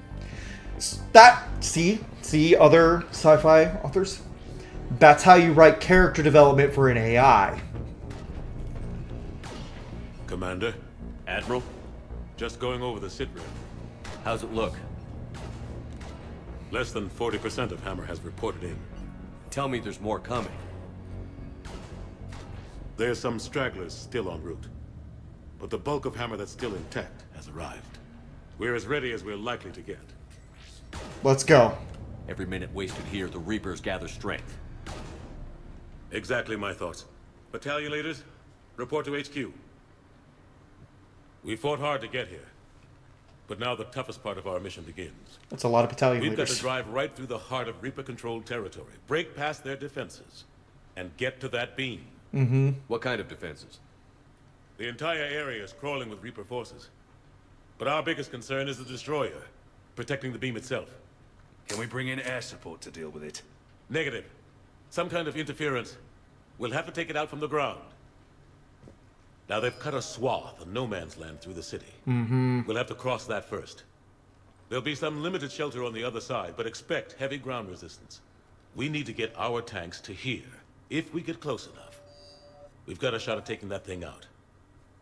See other sci-fi authors? That's how you write character development for an AI. Commander, Admiral, just going over the sit rep. How's it look? Less than 40% of Hammer has reported in. Tell me there's more coming. There's some stragglers still en route. But the bulk of Hammer that's still intact has arrived. We're as ready as we're likely to get. Let's go. Every minute wasted here, the Reapers gather strength. Exactly my thoughts. Battalion leaders, report to HQ. We fought hard to get here. But now the toughest part of our mission begins. That's a lot of battalion We've leaders. got to drive right through the heart of Reaper-controlled territory, break past their defenses, and get to that beam. Mm-hmm. What kind of defenses? The entire area is crawling with Reaper forces. But our biggest concern is the destroyer, protecting the beam itself. Can we bring in air support to deal with it? Negative. Some kind of interference. We'll have to take it out from the ground. Now they've cut a swath of no man's land through the city. Mm-hmm. We'll have to cross that first. There'll be some limited shelter on the other side, but expect heavy ground resistance. We need to get our tanks to here, if we get close enough. We've got a shot at taking that thing out.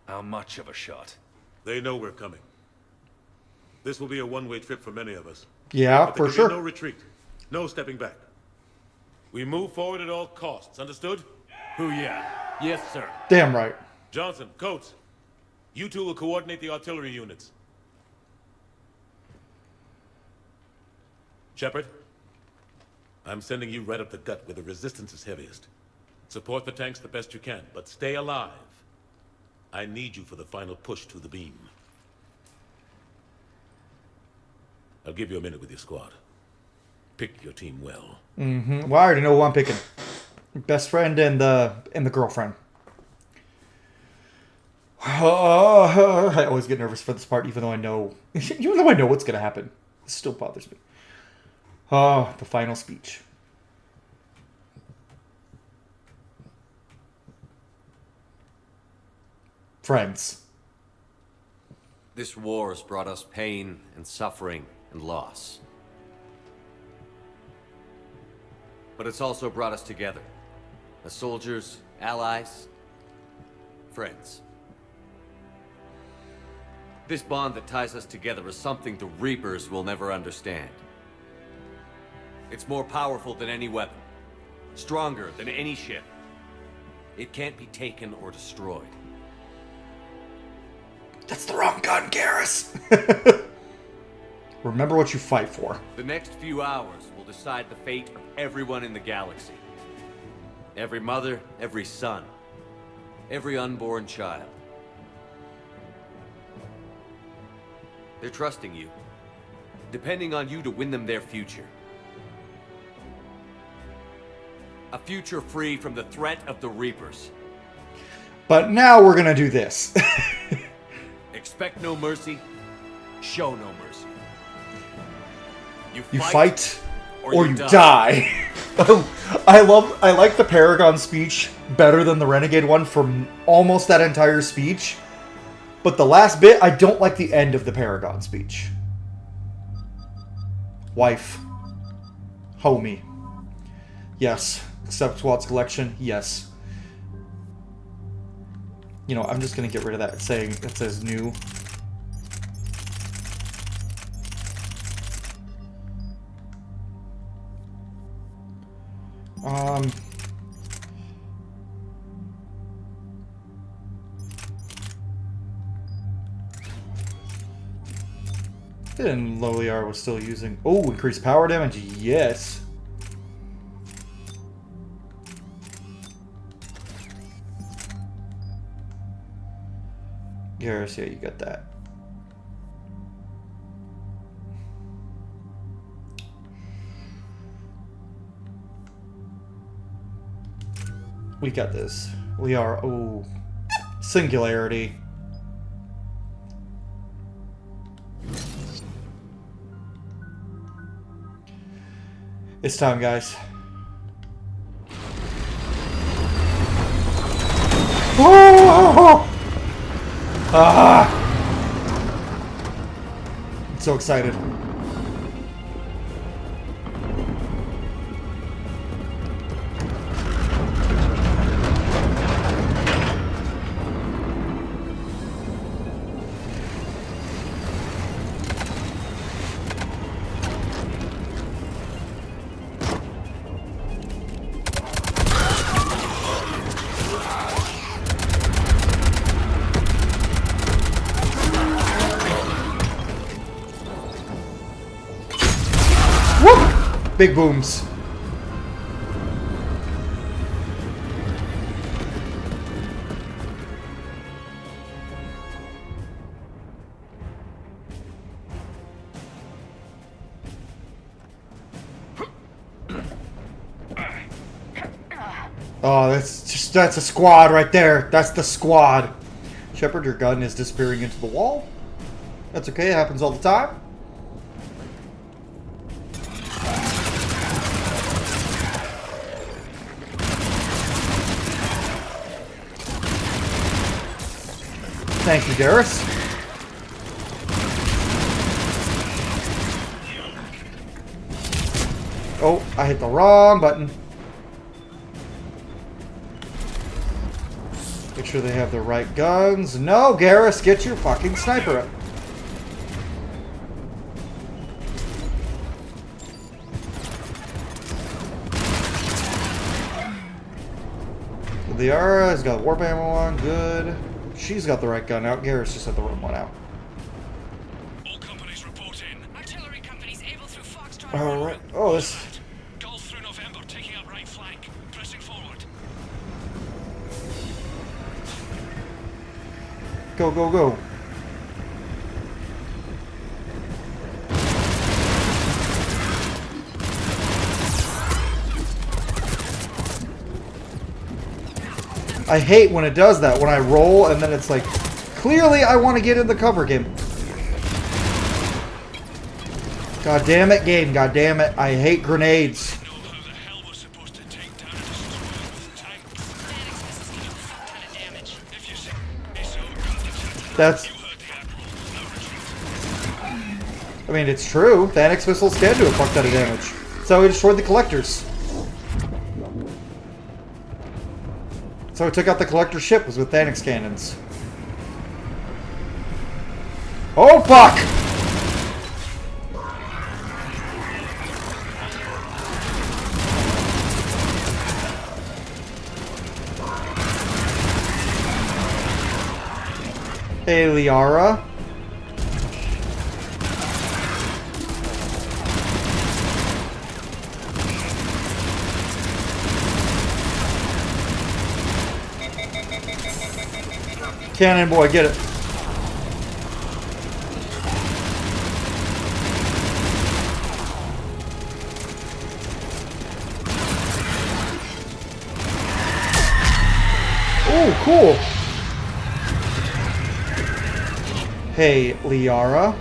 How much of a shot? They know we're coming. This will be a one-way trip for many of us. Yeah, but there for can sure. be no retreat. No stepping back. We move forward at all costs, understood? Who, yeah. Yes, sir. Damn right. Johnson, Coates, you two will coordinate the artillery units. Shepard, I'm sending you right up the gut where the resistance is heaviest. Support the tanks the best you can, but stay alive. I need you for the final push to the beam. I'll give you a minute with your squad. Pick your team well. Mm-hmm. Well, I already know who I'm picking. Best friend and the girlfriend. I always get nervous for this part, even though I know what's gonna happen. It still bothers me. Oh, the final speech. Friends. This war has brought us pain and suffering and loss. But it's also brought us together. As soldiers, allies, friends. This bond that ties us together is something the Reapers will never understand. It's more powerful than any weapon. Stronger than any ship. It can't be taken or destroyed. That's the wrong gun, Garrus. Remember what you fight for. The next few hours will decide the fate of everyone in the galaxy. Every mother, every son, every unborn child. They're trusting you, depending on you to win them their future. A future free from the threat of the Reapers. But now we're gonna do this. Expect no mercy, show no mercy. You fight or you die. I like the Paragon speech better than the Renegade one for almost that entire speech. But the last bit, I don't like the end of the Paragon speech. Wife. Homie. Yes. Accept Squad's collection. Yes. You know, I'm just gonna get rid of that saying that says new. And Loliar was still using... Oh, increased power damage? Yes. Garrus, yeah, you got that. We got this. We are... Oh. Singularity. It's time, guys. Oh! Ah! I'm so excited. Big booms. Oh, that's a squad right there. That's the squad. Shepard, your gun is disappearing into the wall. That's okay, it happens all the time. Thank you, Garrus. Oh, I hit the wrong button. Make sure they have the right guns. No, Garrus, get your fucking sniper up. Liara has got warp ammo on, good. She's got the right gun out. Garrus just had the wrong one out. All companies report in. Artillery companies able through Foxtrot. Alright. Oh, this. Golf through November, taking up right flank. Pressing forward. Go, go, go. I hate when it does that, when I roll and then it's like, clearly I want to get in the cover game. God damn it, game. God damn it. I hate grenades. That's... I mean, it's true. Thanix missiles can do a fuck ton of damage. So we destroyed the collectors. So we took out the collector ship, was with Thanix cannons. Oh fuck! Hey, Liara. Cannon boy, get it. Oh, cool. Hey, Liara.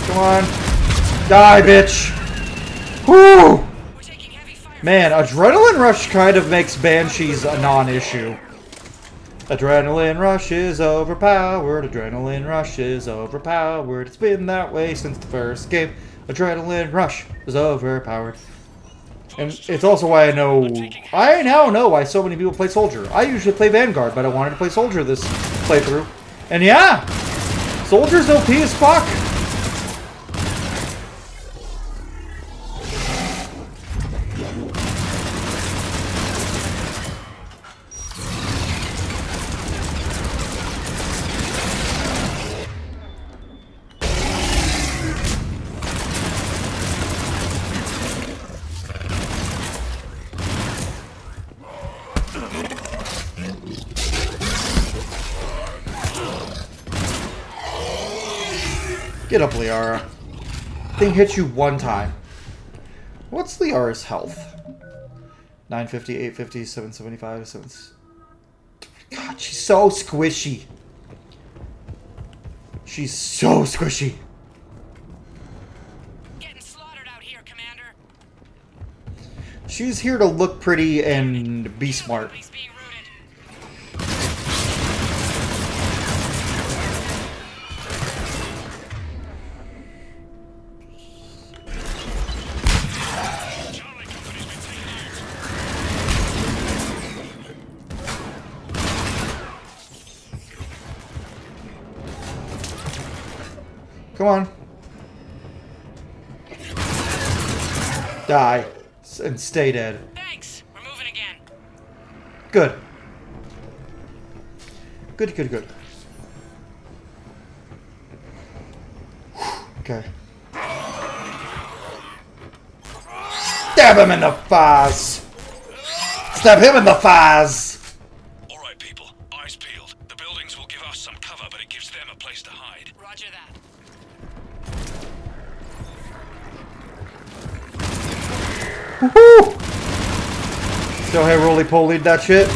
Come on. Die, bitch. Whoo! Man, Adrenaline Rush kind of makes Banshees a non-issue. Adrenaline Rush is overpowered. Adrenaline Rush is overpowered. It's been that way since the first game. Adrenaline Rush is overpowered. And it's also why I now know why so many people play Soldier. I usually play Vanguard, but I wanted to play Soldier this playthrough. And yeah! Soldier's OP as fuck! Get up, Liara. Thing hits you one time. What's Liara's health? 950, 850, 775, 7... God, she's so squishy. She's so squishy. Getting slaughtered out here, Commander. She's here to look pretty and be smart. Come on. Die. And stay dead. Thanks. We're moving again. Good. Good, good, good. Okay. Stab him in the thighs! Stab him in the thighs! Alright, people. Eyes peeled. The buildings will give us some cover, but it gives them a place to hide. Roger that. Woohoo! So hey, roly-polied that shit.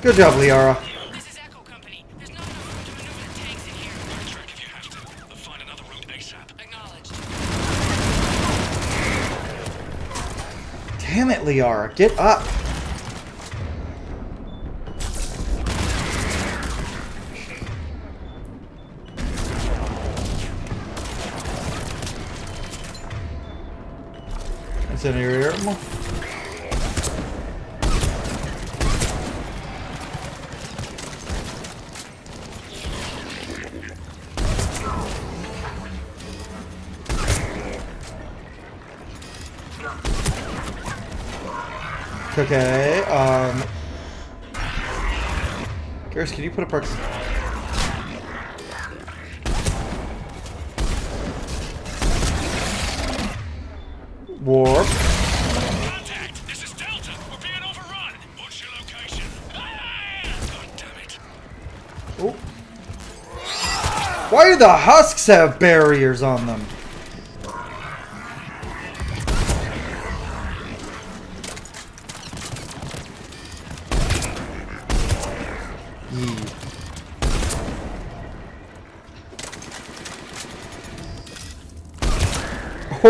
Good job, Liara. This is Echo Company. There's not enough room to maneuver the tanks in here. Backtrack if you have to, but find another route ASAP. Acknowledged. Damn it, Liara. Get up. Incendiary ammo. Okay, Garrus, can you put a perk? Warp. Contact! This is Delta! We're being overrun! What's your location? God damn it. Oh. Why do the husks have barriers on them?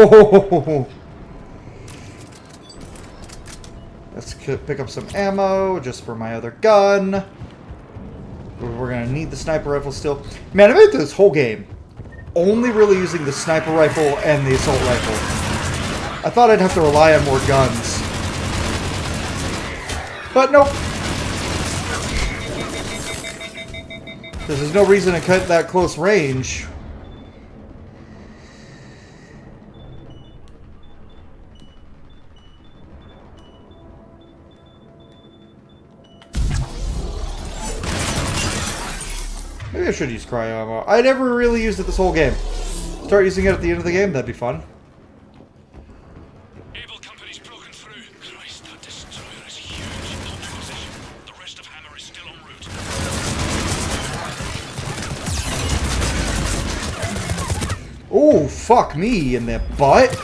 Oh. Let's pick up some ammo just for my other gun. We're gonna need the sniper rifle still. Man, I made this whole game only really using the sniper rifle and the assault rifle. I thought I'd have to rely on more guns. But nope. There's no reason to cut that close range. Maybe I should use cryo ammo. I never really used it this whole game. Start using it at the end of the game, that'd be fun. Able Company's broken through. Christ, that destroyer is huge. Hold position. The rest of Hammer is still en route. Oh, fuck me in the butt.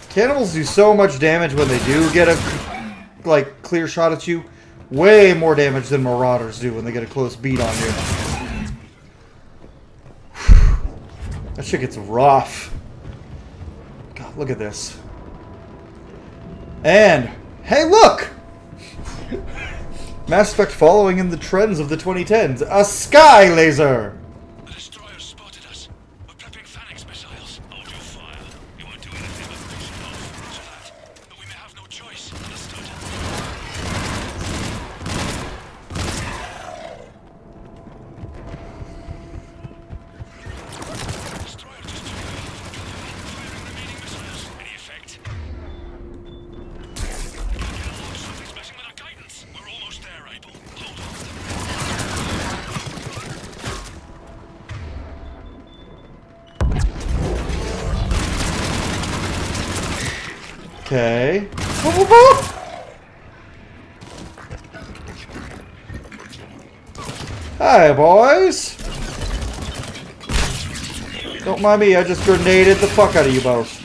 Cannibals do so much damage when they do get a clear shot at you. Way more damage than Marauders do when they get a close beat on you. That shit gets rough. God, look at this. And, hey look! Mass Effect following in the trends of the 2010s. A sky laser! The destroyers spotted us. We're prepping Phalanx missiles. Hold your fire. You won't do anything but push them off. Roger that. But we may have no choice. Understood? Destroyer just took over. Firing remaining missiles. Any effect? Something's messing with our guidance. We're almost there, Abel. Hold on. Okay. Whoop, whoop, whoop. Hi, boys. Don't mind me, I just grenaded the fuck out of you both.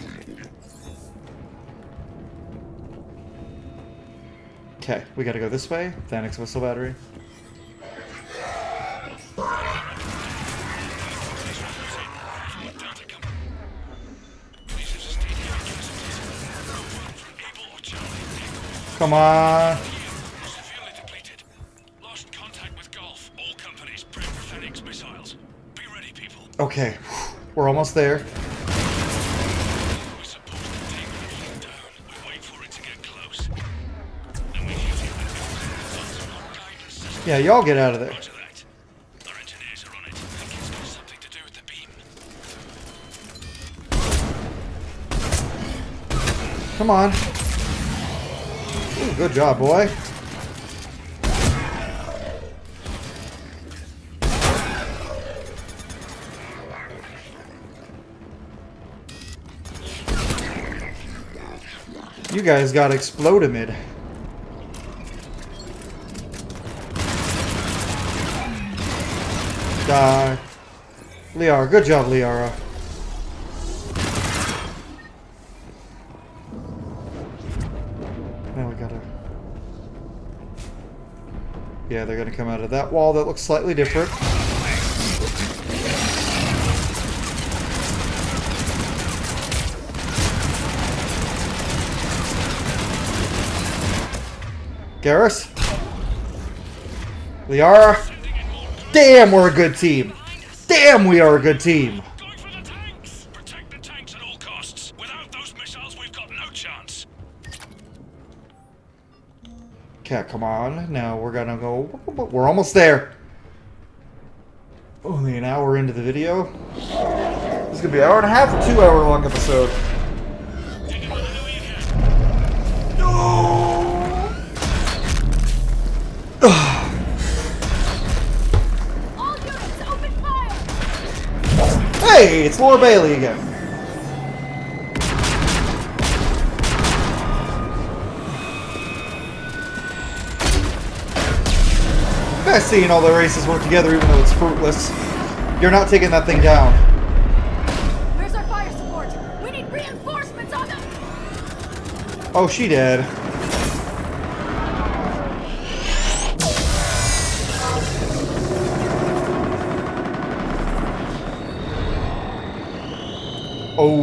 Okay, we gotta go this way. Phalanx missile battery. Come on. Severely depleted. Lost contact with Golf. All companies prep Phalanx missiles. Be ready, people. Okay, we're almost there. We're supposed to take the thing down. We wait for it to get close. Then we hit it with guidance Yeah, y'all get out of there. Come on. Ooh, good job, boy. You guys got explodamid. Die. Liara, good job, Liara. Now we gotta... Yeah, they're gonna come out of that wall that looks slightly different. Garrus? Liara? Damn, we're a good team. Damn, we are a good team. Protect the tanks at all costs. Without those missiles, we've got no chance. Okay, come on. Now we're gonna go... We're almost there. Only an hour into the video. This is gonna be an hour and a half or 2 hour long episode. Hey, it's Laura Bailey again. Best seeing all the races work together even though it's fruitless. You're not taking that thing down. Where's our fire support? We need reinforcements on them! Oh, she did. Oh.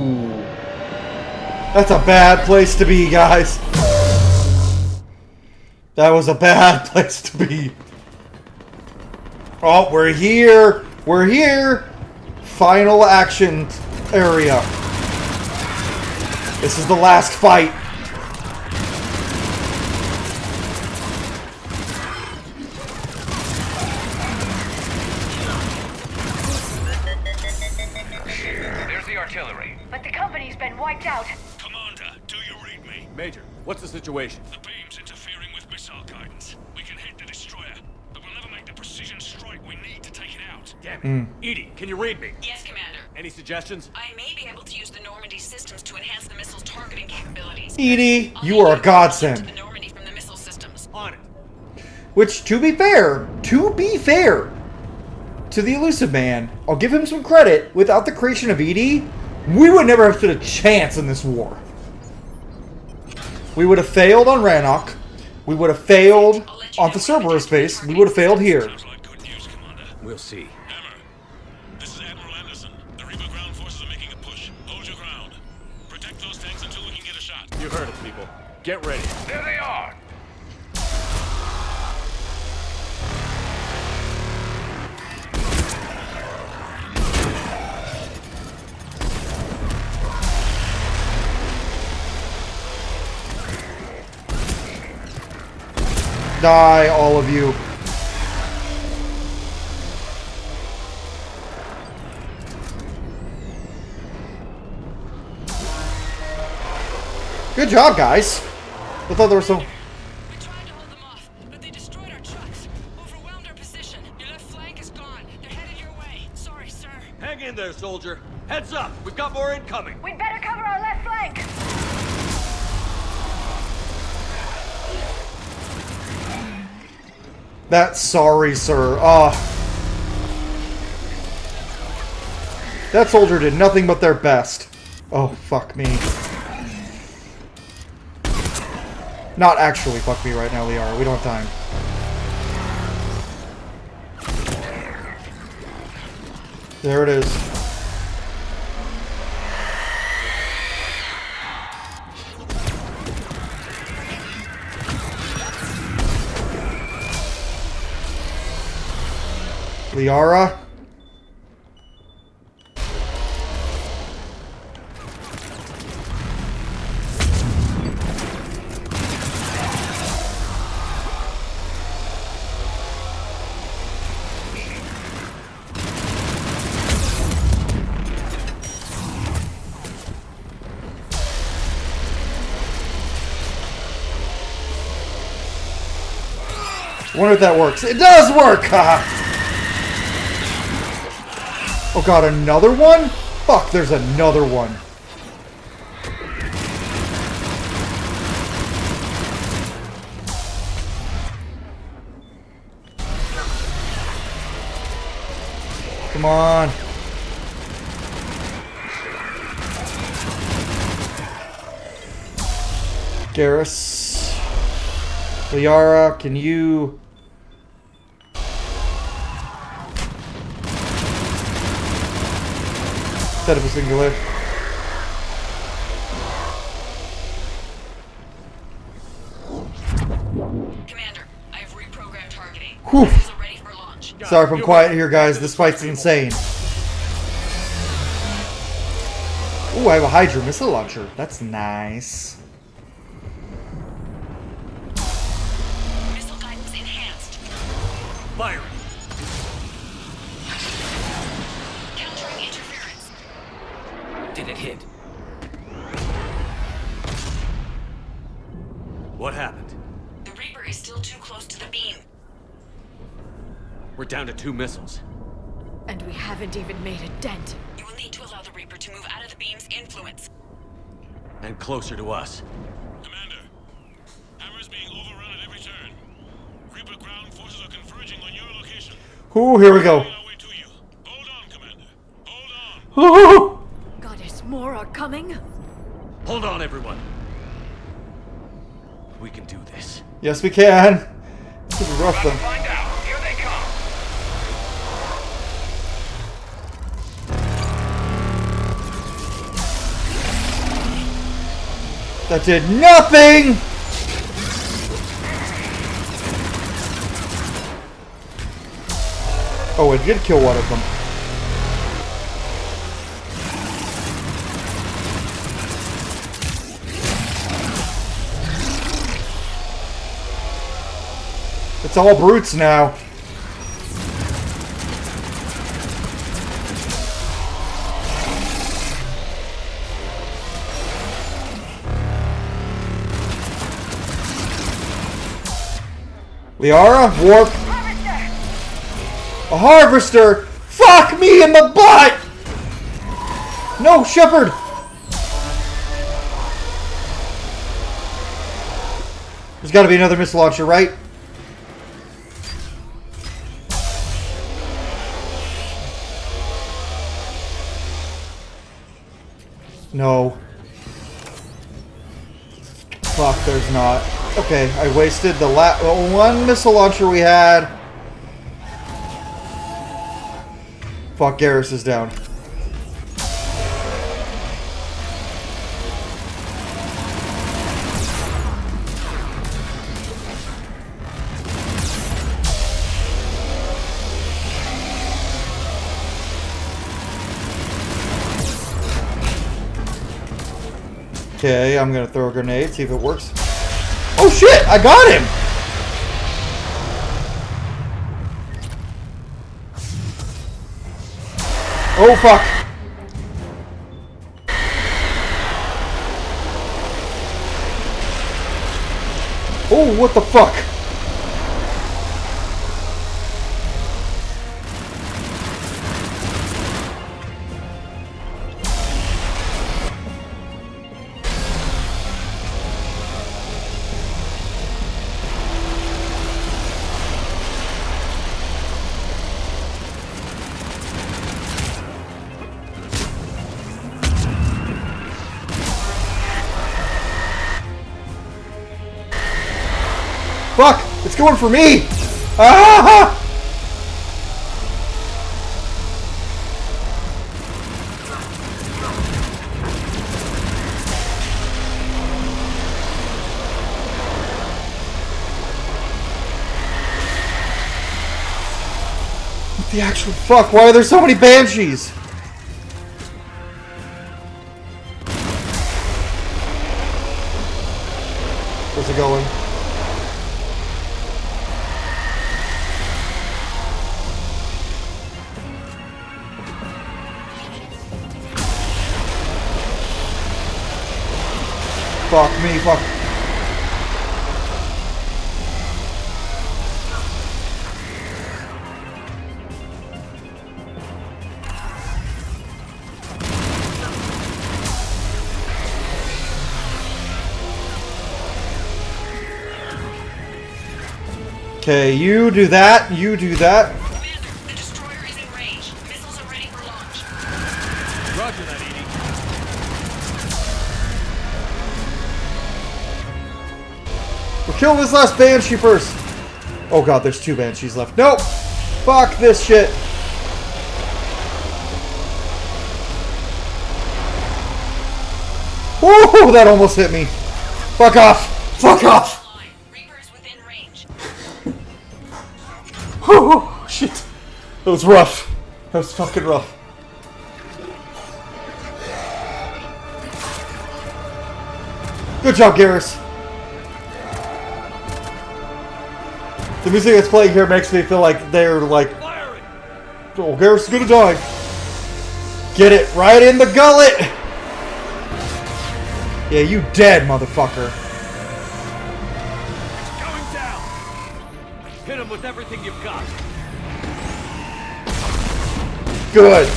That's a bad place to be, guys. That was a bad place to be. Oh, we're here. We're here. Final action area. This is the last fight. There's the artillery. But the company's been wiped out. Commander, do you read me? Major, what's the situation? The beam's interfering with missile guidance. We can hit the destroyer, but we'll never make the precision strike we need to take it out. Damn it. Edie, can you read me? Yes, Commander. Any suggestions? I may be able to use the Normandy systems to enhance the missile's targeting capabilities. Edie, you are a godsend. The Normandy from the missile systems. On it. Which, to be fair, to the Elusive Man, I'll give him some credit. Without the creation of Edie, we would never have stood a chance in this war. We would have failed on Rannoch. We would have failed on the Cerberus base. We would have failed here. We'll see. Hammer, this is Admiral Anderson. The Reaper ground forces are making a push. Hold your ground. Protect those tanks until we can get a shot. You heard it, people. Get ready. There they are. Die, all of you. Good job, guys. I thought there was some... We tried to hold them off, but they destroyed our trucks. Overwhelmed our position. Your left flank is gone. They're headed your way. Sorry, sir. Hang in there, soldier. Heads up. We've got more incoming. We'd better cover our left flank. That's sorry, sir. That soldier did nothing but their best. Oh, fuck me. Not actually fuck me right now, Liara. We don't have time. There it is. Liara? I wonder if that works. It does work! Oh god, another one? Fuck, there's another one. Come on. Garrus. Liara, can you... set up a singular? Commander, I have reprogrammed targeting. Whew. Missiles are ready for launch. Sorry if I'm quiet here, guys. This fight's insane. Ooh, I have a Hydra missile launcher. That's nice. Missile guidance enhanced. Firing. Countering interference. Did it hit? What happened? The Reaper is still too close to the beam. We're down to 2 missiles. And we haven't even made a dent. You will need to allow the Reaper to move out of the beam's influence. And closer to us. Commander, Hammer's being overrun at every turn. Reaper ground forces are converging on your location. Ooh, here we go. Hold on, Commander. Hold on. Ooh. Goddess, more are coming? Hold on, everyone. We can do this. Yes, we can. It's gonna be rough, though. Find out. Here they come. That did nothing! Oh, it did kill one of them. It's all brutes now. Liara, warp. A harvester! Fuck me in the butt! No, Shepard! There's gotta be another missile launcher, right? No. Fuck, there's not. Okay, I wasted the one missile launcher we had. Fuck, Garrus is down. Okay, I'm gonna throw a grenade, see if it works. Oh shit! I got him! Oh fuck! Oh, what the fuck? Fuck! It's going for me! Ah! What the actual fuck? Why are there so many banshees? Where's it going? Fuck me, fuck. Okay, you do that. You do that. Commander, the destroyer is in range. Missiles are ready for launch. Roger that, Edie. We're killing this last Banshee first. Oh god, there's 2 Banshees left. Nope! Fuck this shit. Woo! That almost hit me. Fuck off! Fuck off! Oh shit. That was rough. That was fucking rough. Good job, Garrus. The music that's playing here makes me feel like they're like, oh, Garrus is gonna die. Get it right in the gullet. Yeah, you dead, motherfucker. It's going down. Hit him with everything you've got. Good.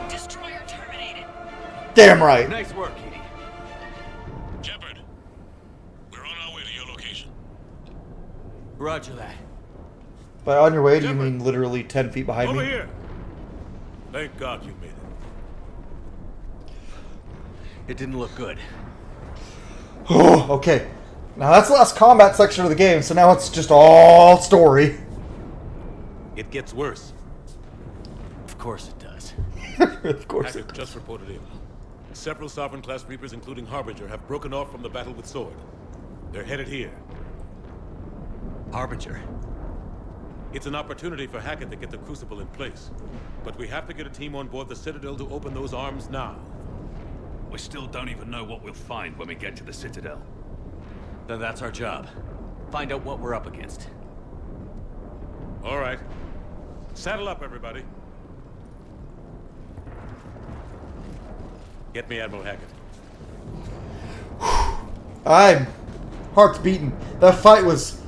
Destroyer terminated. Damn right. Nice work, Edie. Shepard, we're on our way to your location. Roger that. By on your way, do you mean literally 10 feet behind Over me? here. Thank God you made it. It didn't look good. Oh, okay. Now that's the last combat section of the game, so now it's just all story. It gets worse. Of course it does. Of course Hackett just reported in. Several Sovereign-class Reapers, including Harbinger, have broken off from the battle with Sword. They're headed here. Harbinger. It's an opportunity for Hackett to get the Crucible in place. But we have to get a team on board the Citadel to open those arms now. We still don't even know what we'll find when we get to the Citadel. Then that's our job. Find out what we're up against. All right. Saddle up, everybody. Get me Admiral Hackett. I'm heart's beating. That fight was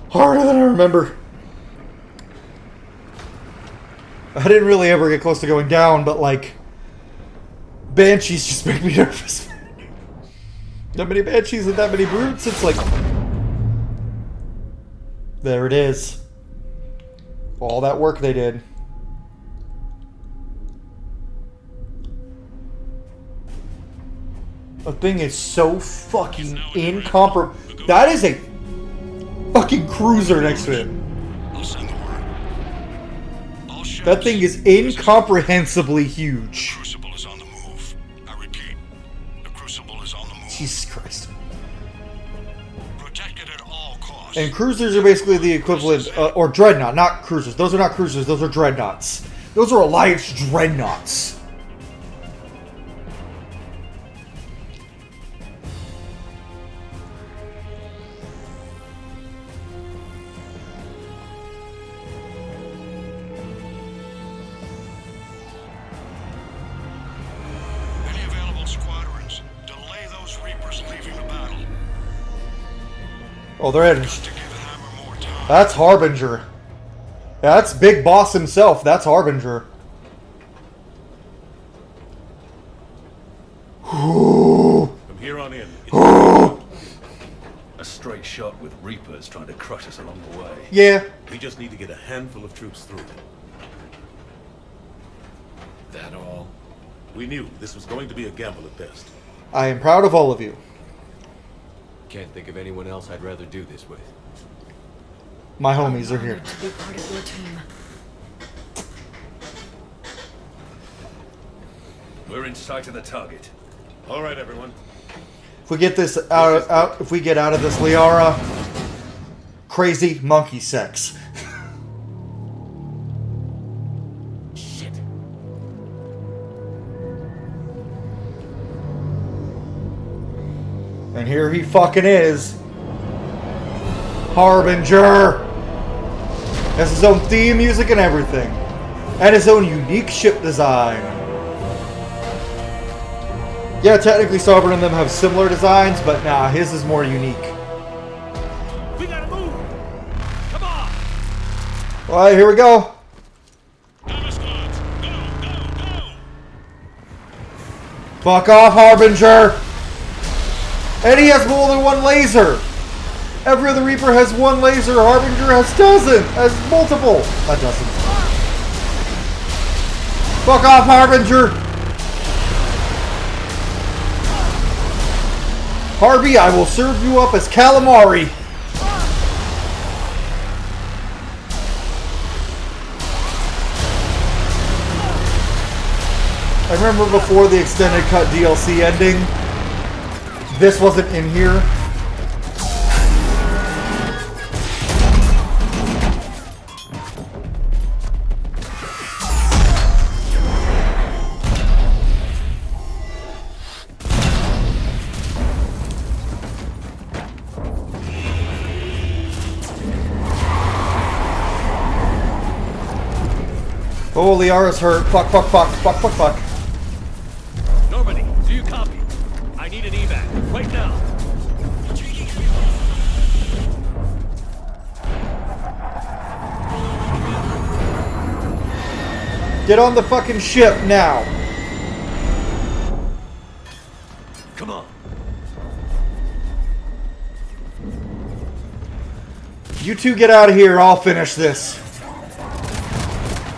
harder than I remember. I didn't really ever get close to going down, but like Banshees just make me nervous. That many Banshees and that many brutes, it's like there it is. All that work they did. The thing is so fucking incomparable. That is a fucking cruiser next to it. That thing is incomprehensibly huge. Crucible is on the move. I repeat, the Crucible is on the move. Jesus Christ. Protect it at all costs. And cruisers are basically the equivalent, or dreadnought, not cruisers. Those are not cruisers, those are dreadnoughts. Those are Alliance dreadnoughts. Any available squadrons, delay those Reapers leaving the battle. Oh, they're in. That's Harbinger. Yeah, that's Big Boss himself. That's Harbinger. From here on in, A straight shot with Reapers trying to crush us along the way. Yeah. we just need to get a handful of troops through. That all? We knew this was going to be a gamble at best. I am proud of all of you. Can't think of anyone else I'd rather do this with. My homies are here. To be part of your team. We're in sight of the target. All right, everyone. If we get this out, if we get out of this Liara, crazy monkey sex. Shit. And here he fucking is. Harbinger. Has his own theme music and everything. And his own unique ship design. Yeah, technically Sovereign and them have similar designs, but nah, his is more unique. We gotta move! Come on! Alright, here we go. Fuck off, Harbinger! And he has more than one laser. Every other Reaper has one laser. Harbinger has multiple. Not dozens. Fuck off, Harbinger. Harvey, I will serve you up as calamari. I remember before the extended cut DLC ending, this wasn't in here. Oh, Liara's hurt. Fuck, fuck, fuck, fuck, fuck, fuck. Normandy, do you copy? I need an evac, right now. Get on the fucking ship now. Come on. You two get out of here, I'll finish this.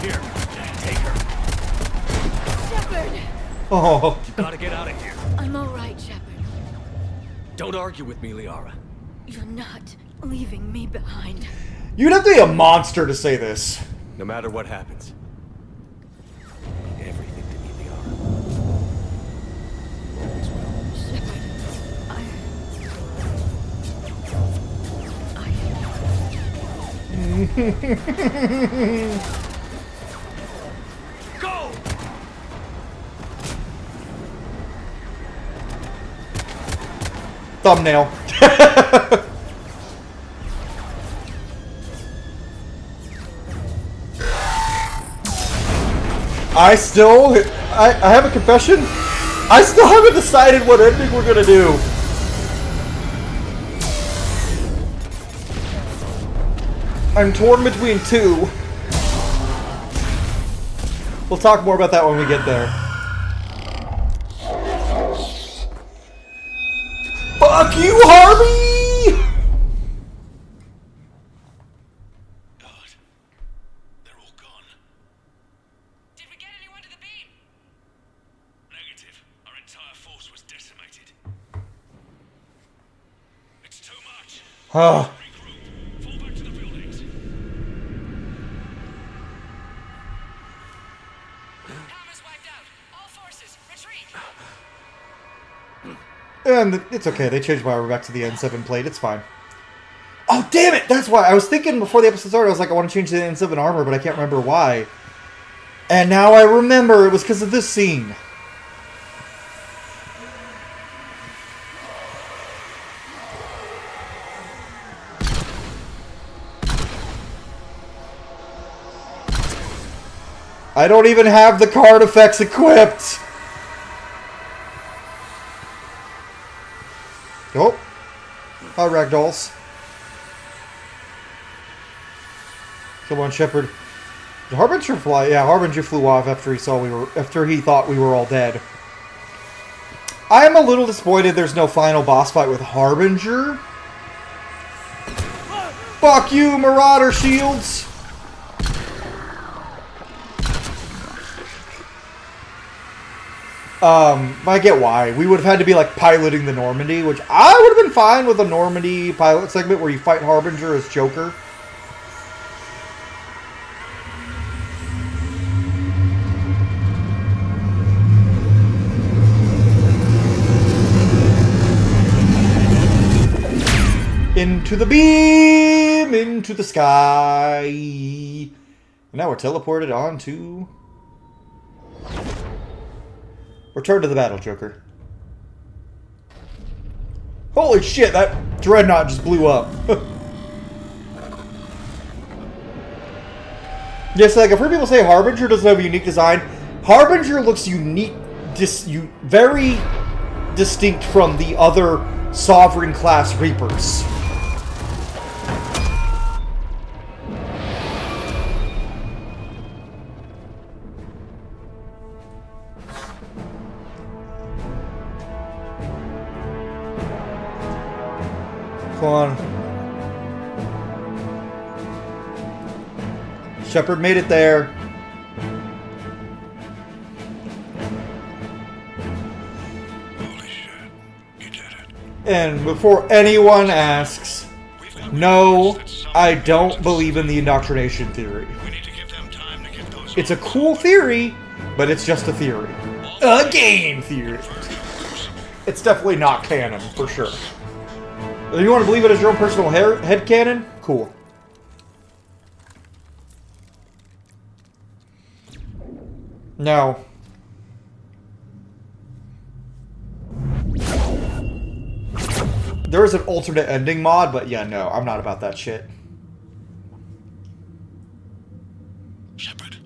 Here, take her. Shepard! Oh. You gotta get out of here. I'm alright, Shepard. Don't argue with me, Liara. You're not leaving me behind. You'd have to be a monster to say this. No matter what happens. Everything to me, Liara. Always will. Shepard, Go! Thumbnail. I have a confession. I still haven't decided what ending we're gonna do. I'm torn between two. We'll talk more about that when we get there. Fuck you, Harvey! Negative. Our entire force was decimated. It's too much. Huh. Regroup. Fall back to the buildings. Hammer's wiped out. All forces, retreat. And it's okay, they changed my armor back to the N7 plate, it's fine. Oh, damn it! That's why. I was thinking before the episode started, I was like, I want to change the N7 armor, but I can't remember why. And now I remember, it was because of this scene. I don't even have the card effects equipped! Oh. Hi, ragdolls. Come on, Shepard. Did Harbinger fly? Yeah, Harbinger flew off after he thought we were all dead. I am a little disappointed there's no final boss fight with Harbinger. Fuck you, Marauder shields! I get why. We would have had to be, like, piloting the Normandy, which I would have been fine with a Normandy pilot segment where you fight Harbinger as Joker. Into the beam, into the sky. And now we're teleported on to... Return to the battle, Joker. Holy shit, that dreadnought just blew up. Yes, like I've heard people say Harbinger doesn't have a unique design. Harbinger looks unique, very distinct from the other Sovereign class Reapers. Come on. Shepard made it there. Holy shit. You did it. And before anyone asks, no, I don't believe in the indoctrination theory. It's a cool theory, but it's just a theory. A game theory. It's definitely not canon, for sure. If you want to believe it as your own personal headcanon, cool. No. There is an alternate ending mod, but yeah, no, I'm not about that shit. Shepard.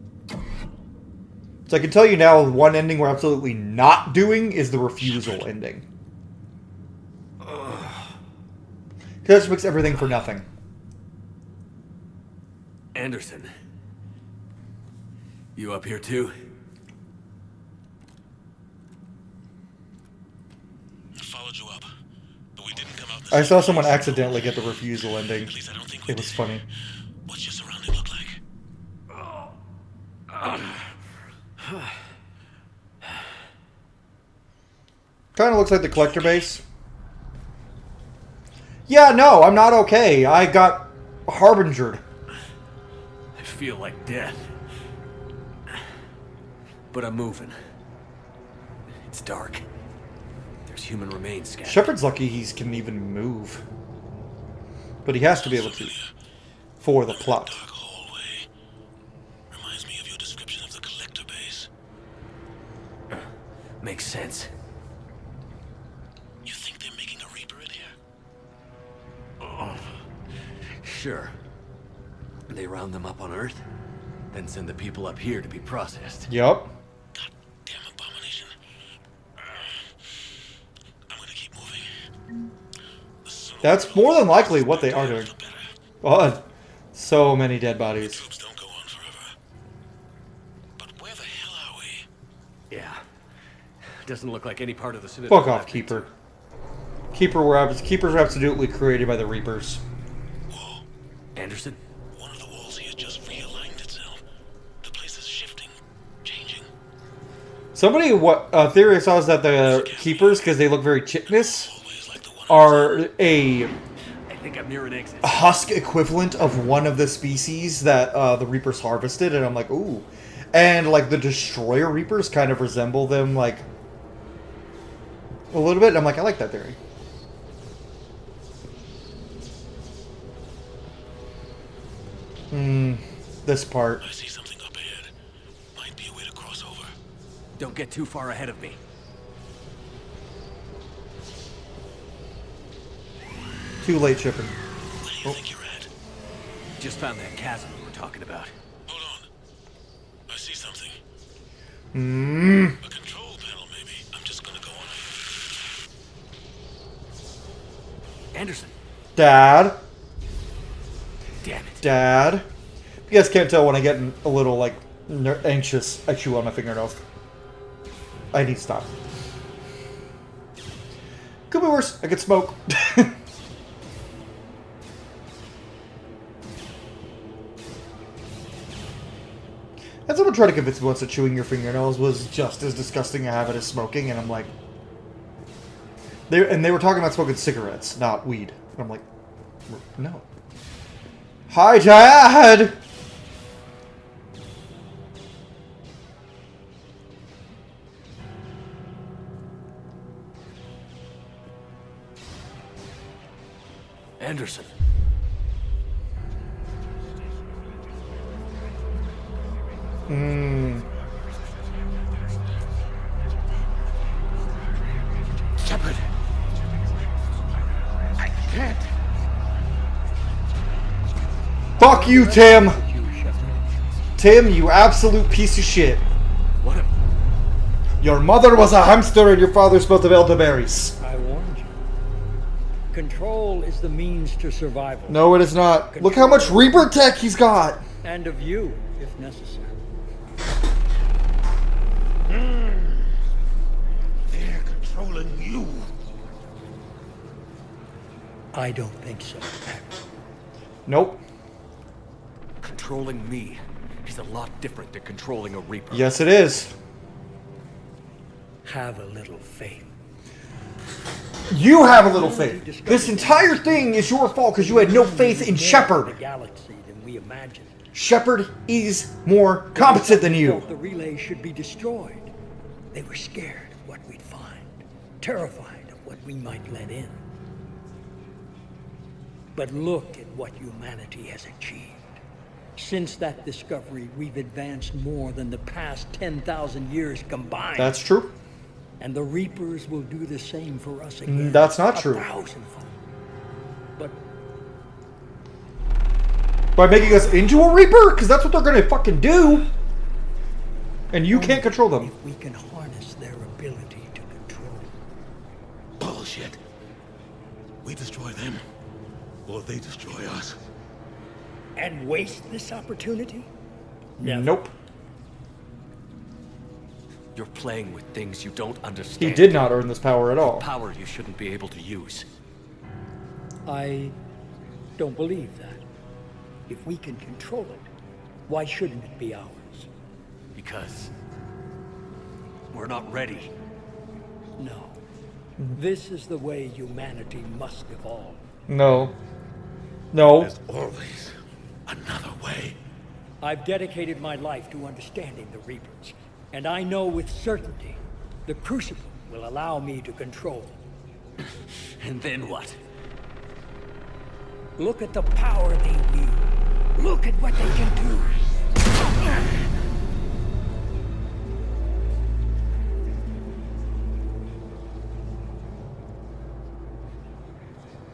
So I can tell you now, one ending we're absolutely not doing is the refusal ending. That just makes everything for nothing. Anderson. You up here too? Followed you up, but we didn't come out. I saw someone accidentally get the refusal ending. It was funny. What's your surrounding look like? Kind of looks like the collector base. Yeah, no, I'm not okay. I got harbingered. I feel like death. But I'm moving. It's dark. There's human remains scattered. Shepard's lucky he can even move. But he has to be able to. For the plot. Reminds me of your description of the collector base. Makes sense. You think they're making a Reaper in here? Sure. They round them up on Earth, then send the people up here to be processed. Yup. That's more than likely what they are doing. God, so many dead bodies. Yeah. Doesn't look like any part of the Citadel. Fuck off, Keeper. Keepers were absolutely created by the Reapers. Anderson? One of the walls here just realigned itself. The place is shifting, changing. Somebody, a theory I saw is that the Keepers, because they look very chitinous, are a husk equivalent of one of the species that the Reapers harvested, and I'm like, ooh. And, like, the Destroyer Reapers kind of resemble them, like, a little bit. And I'm like, I like that theory. This part. I see something up ahead. Might be a way to cross over. Don't get too far ahead of me. Too late, Shepard. Where do you think you're at? Just found that chasm we were talking about. Hold on. I see something. A control panel, maybe. I'm just gonna go on. Anderson. Dad. Damn it. Dad. You guys can't tell when I get a little, like, anxious. I chew on my fingernails. I need to stop. Could be worse. I could smoke. And someone tried to convince me once that chewing your fingernails was just as disgusting a habit as smoking, and I'm like... They were talking about smoking cigarettes, not weed. And I'm like, no. Hi, Dad! Anderson. Shepard. I can't. Fuck you, Tim! Tim, you absolute piece of shit. What? Your mother was a hamster and your father smelled of elderberries. I warned you. Control is the means to survival. No, it is not. Look how much Reaper tech he's got! And of you, if necessary. They're controlling you. I don't think so. Nope. Controlling me is a lot different than controlling a Reaper. Yes, it is. Have a little faith. You have a little faith. This entire thing is your fault because you had no faith in Shepard. The galaxy than we imagined. Shepard is more competent than you. The relay should be destroyed. They were scared of what we'd find, terrified of what we might let in. But look at what humanity has achieved. Since that discovery, we've advanced more than the past 10,000 years combined. That's true. And the Reapers will do the same for us again. That's not true. 1,000-fold. But by making us into a Reaper? Because that's what they're going to fucking do. And you can't control them. If we can harness their ability to control. Bullshit. We destroy them, or they destroy us. And waste this opportunity? Nope. You're playing with things you don't understand. He did not earn this power at all. Power you shouldn't be able to use. I don't believe that. If we can control it, why shouldn't it be ours? Because we're not ready. No. This is the way humanity must evolve. No. No. There's always another way. I've dedicated my life to understanding the Reapers, and I know with certainty the Crucible will allow me to control them. And then what? Look at the power they wield. Look at what they can do.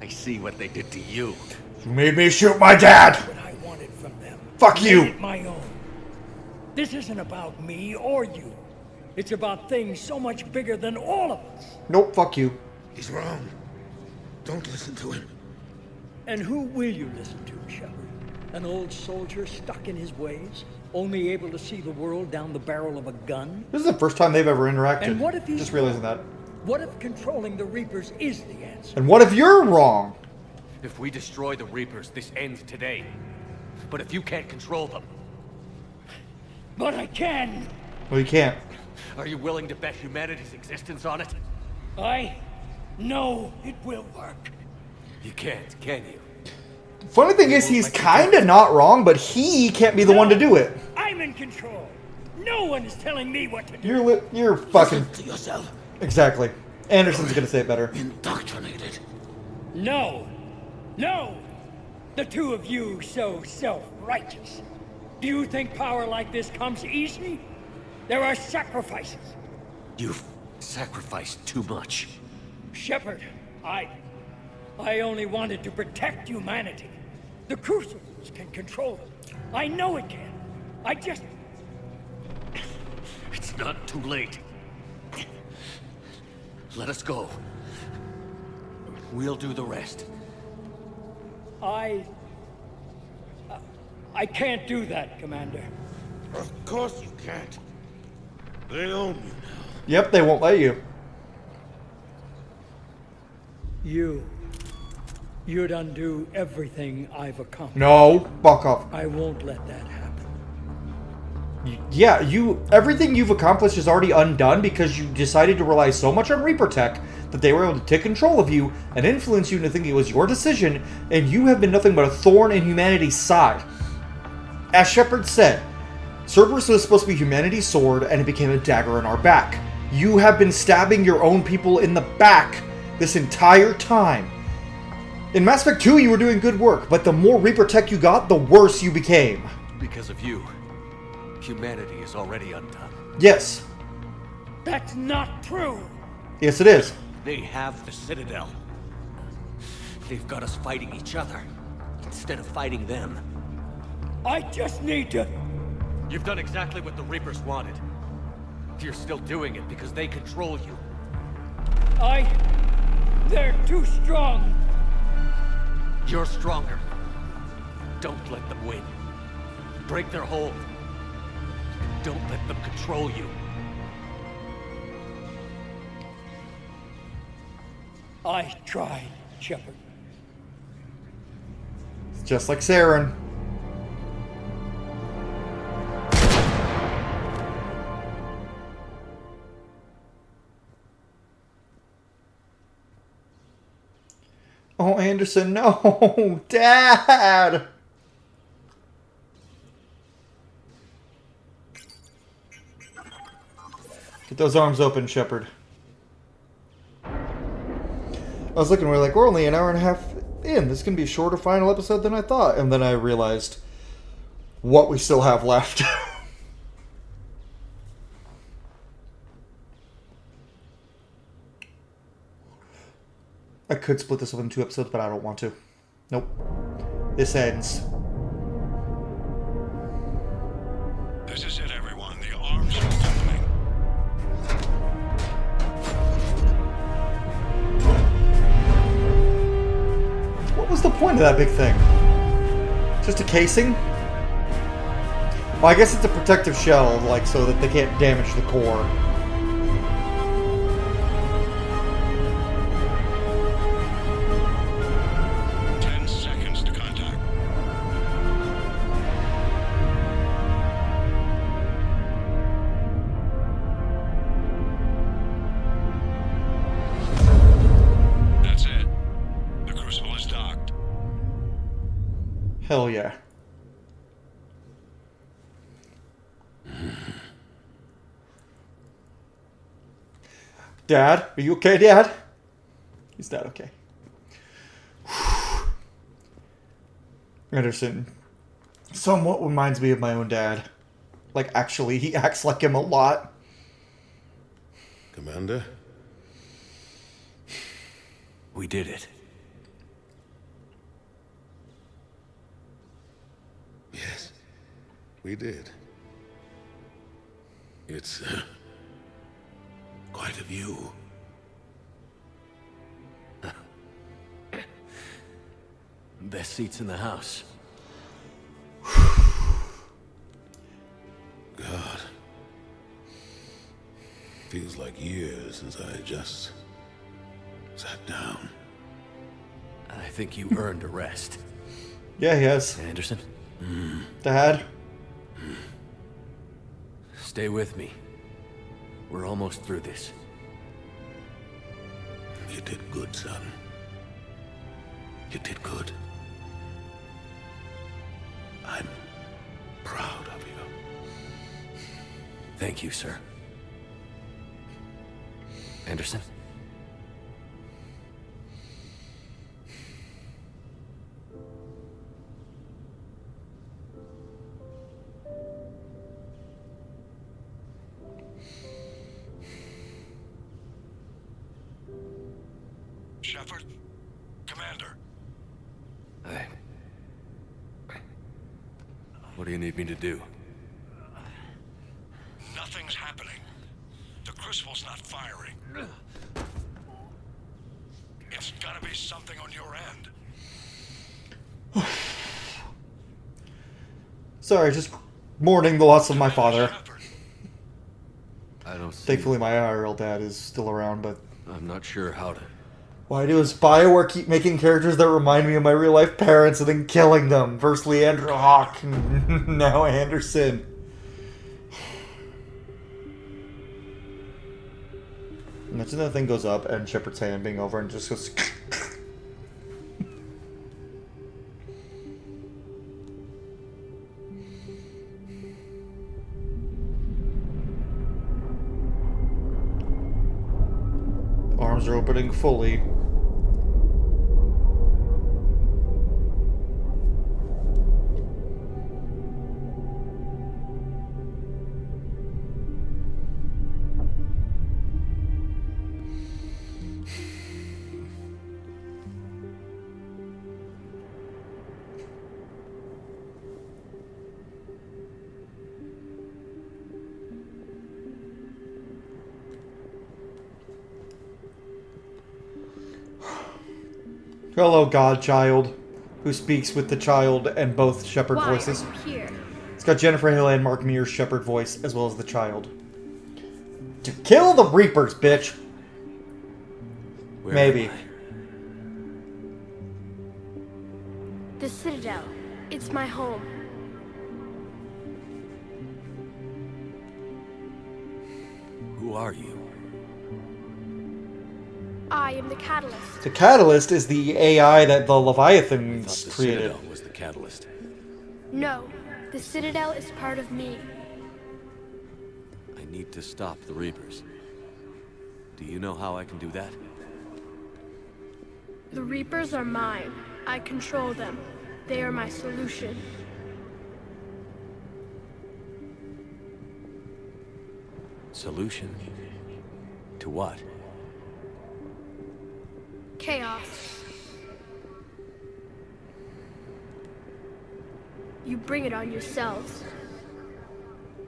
I see what they did to you. You made me shoot my dad. What I wanted from them. Fuck you. Made it my own. This isn't about me or you. It's about things so much bigger than all of us. Nope, fuck you. He's wrong. Don't listen to him. And who will you listen to, Shepard? An old soldier stuck in his ways, only able to see the world down the barrel of a gun? This is the first time they've ever interacted. And what if he's just realizing that. What if controlling the Reapers is the answer? And what if you're wrong? If we destroy the Reapers, this ends today. But if you can't control them... But I can! Well, you can't. Are you willing to bet humanity's existence on it? I know it will work. You can't, can you? Funny thing is, he's kind of not wrong, but he can't be the one to do it. I'm in control. No one is telling me what to do. You're fucking... Listen to yourself. Exactly. Anderson's gonna say it better. Indoctrinated. No. No! The two of you so self-righteous. Do you think power like this comes easy? There are sacrifices. You've sacrificed too much. Shepard, I only wanted to protect humanity. The Crucibles can control them. I know it can. I just... It's not too late. Let us go. We'll do the rest. I can't do that, Commander. Of course you can't. They own you now. Yep, they won't let you. You'd undo everything I've accomplished. No, fuck off. I won't let that happen. Yeah, everything you've accomplished is already undone because you decided to rely so much on Reaper tech that they were able to take control of you and influence you into thinking it was your decision, and you have been nothing but a thorn in humanity's side. As Shepard said, Cerberus was supposed to be humanity's sword, and it became a dagger in our back. You have been stabbing your own people in the back this entire time. In Mass Effect 2, you were doing good work, but the more Reaper tech you got, the worse you became. Because of you, humanity is already undone. Yes. That's not true. Yes, it is. They have the Citadel. They've got us fighting each other instead of fighting them. I just need to... You've done exactly what the Reapers wanted. You're still doing it because they control you. They're too strong. You're stronger. Don't let them win. Break their hold. Don't let them control you. I tried, Shepard. Just like Saren. Oh, Anderson, no! Dad! Get those arms open, Shepard. I was looking, we're only an hour and a half in. This is going to be a shorter final episode than I thought. And then I realized what we still have left. I could split this up into 2 episodes, but I don't want to. Nope. This ends. This is it, everyone. The arms are opening. What was the point of that big thing? Just a casing? Well, I guess it's a protective shell, like, so that they can't damage the core. Hell yeah. Dad? Are you okay, Dad? He's not okay. Anderson somewhat reminds me of my own dad. Like, actually, he acts like him a lot. Commander? We did it. Yes, we did. It's quite a view. Best seats in the house. God. Feels like years since I just sat down. I think you earned a rest. Yeah, he has. Anderson? Dad? Stay with me. We're almost through this. You did good, son. You did good. I'm proud of you. Thank you, sir. Anderson? Shepard? Commander? What do you need me to do? Nothing's happening. The crucible's not firing. It's gotta be something on your end. Sorry, just mourning the loss of my father. I don't see. Thankfully, my IRL dad is still around, but I'm not sure how to. why does BioWare keep making characters that remind me of my real life parents and then killing them? First Leandra Hawk, now Anderson. Imagine that thing goes up and Shepard's hand being over and just goes. Arms are opening fully. Hello, Godchild, who speaks with the child and both Shepard voices. Why are you here? It's got Jennifer Hill and Mark Mears' Shepard voice, as well as the child. To kill the Reapers, bitch! Where Maybe. am The Citadel. It's my home. Who are you? I am the Catalyst. The Catalyst is the AI that the Leviathans created. Citadel was the catalyst. No, the Citadel is part of me. I need to stop the Reapers. Do you know how I can do that? The Reapers are mine. I control them. They are my solution. Solution? To what? Chaos. You bring it on yourselves.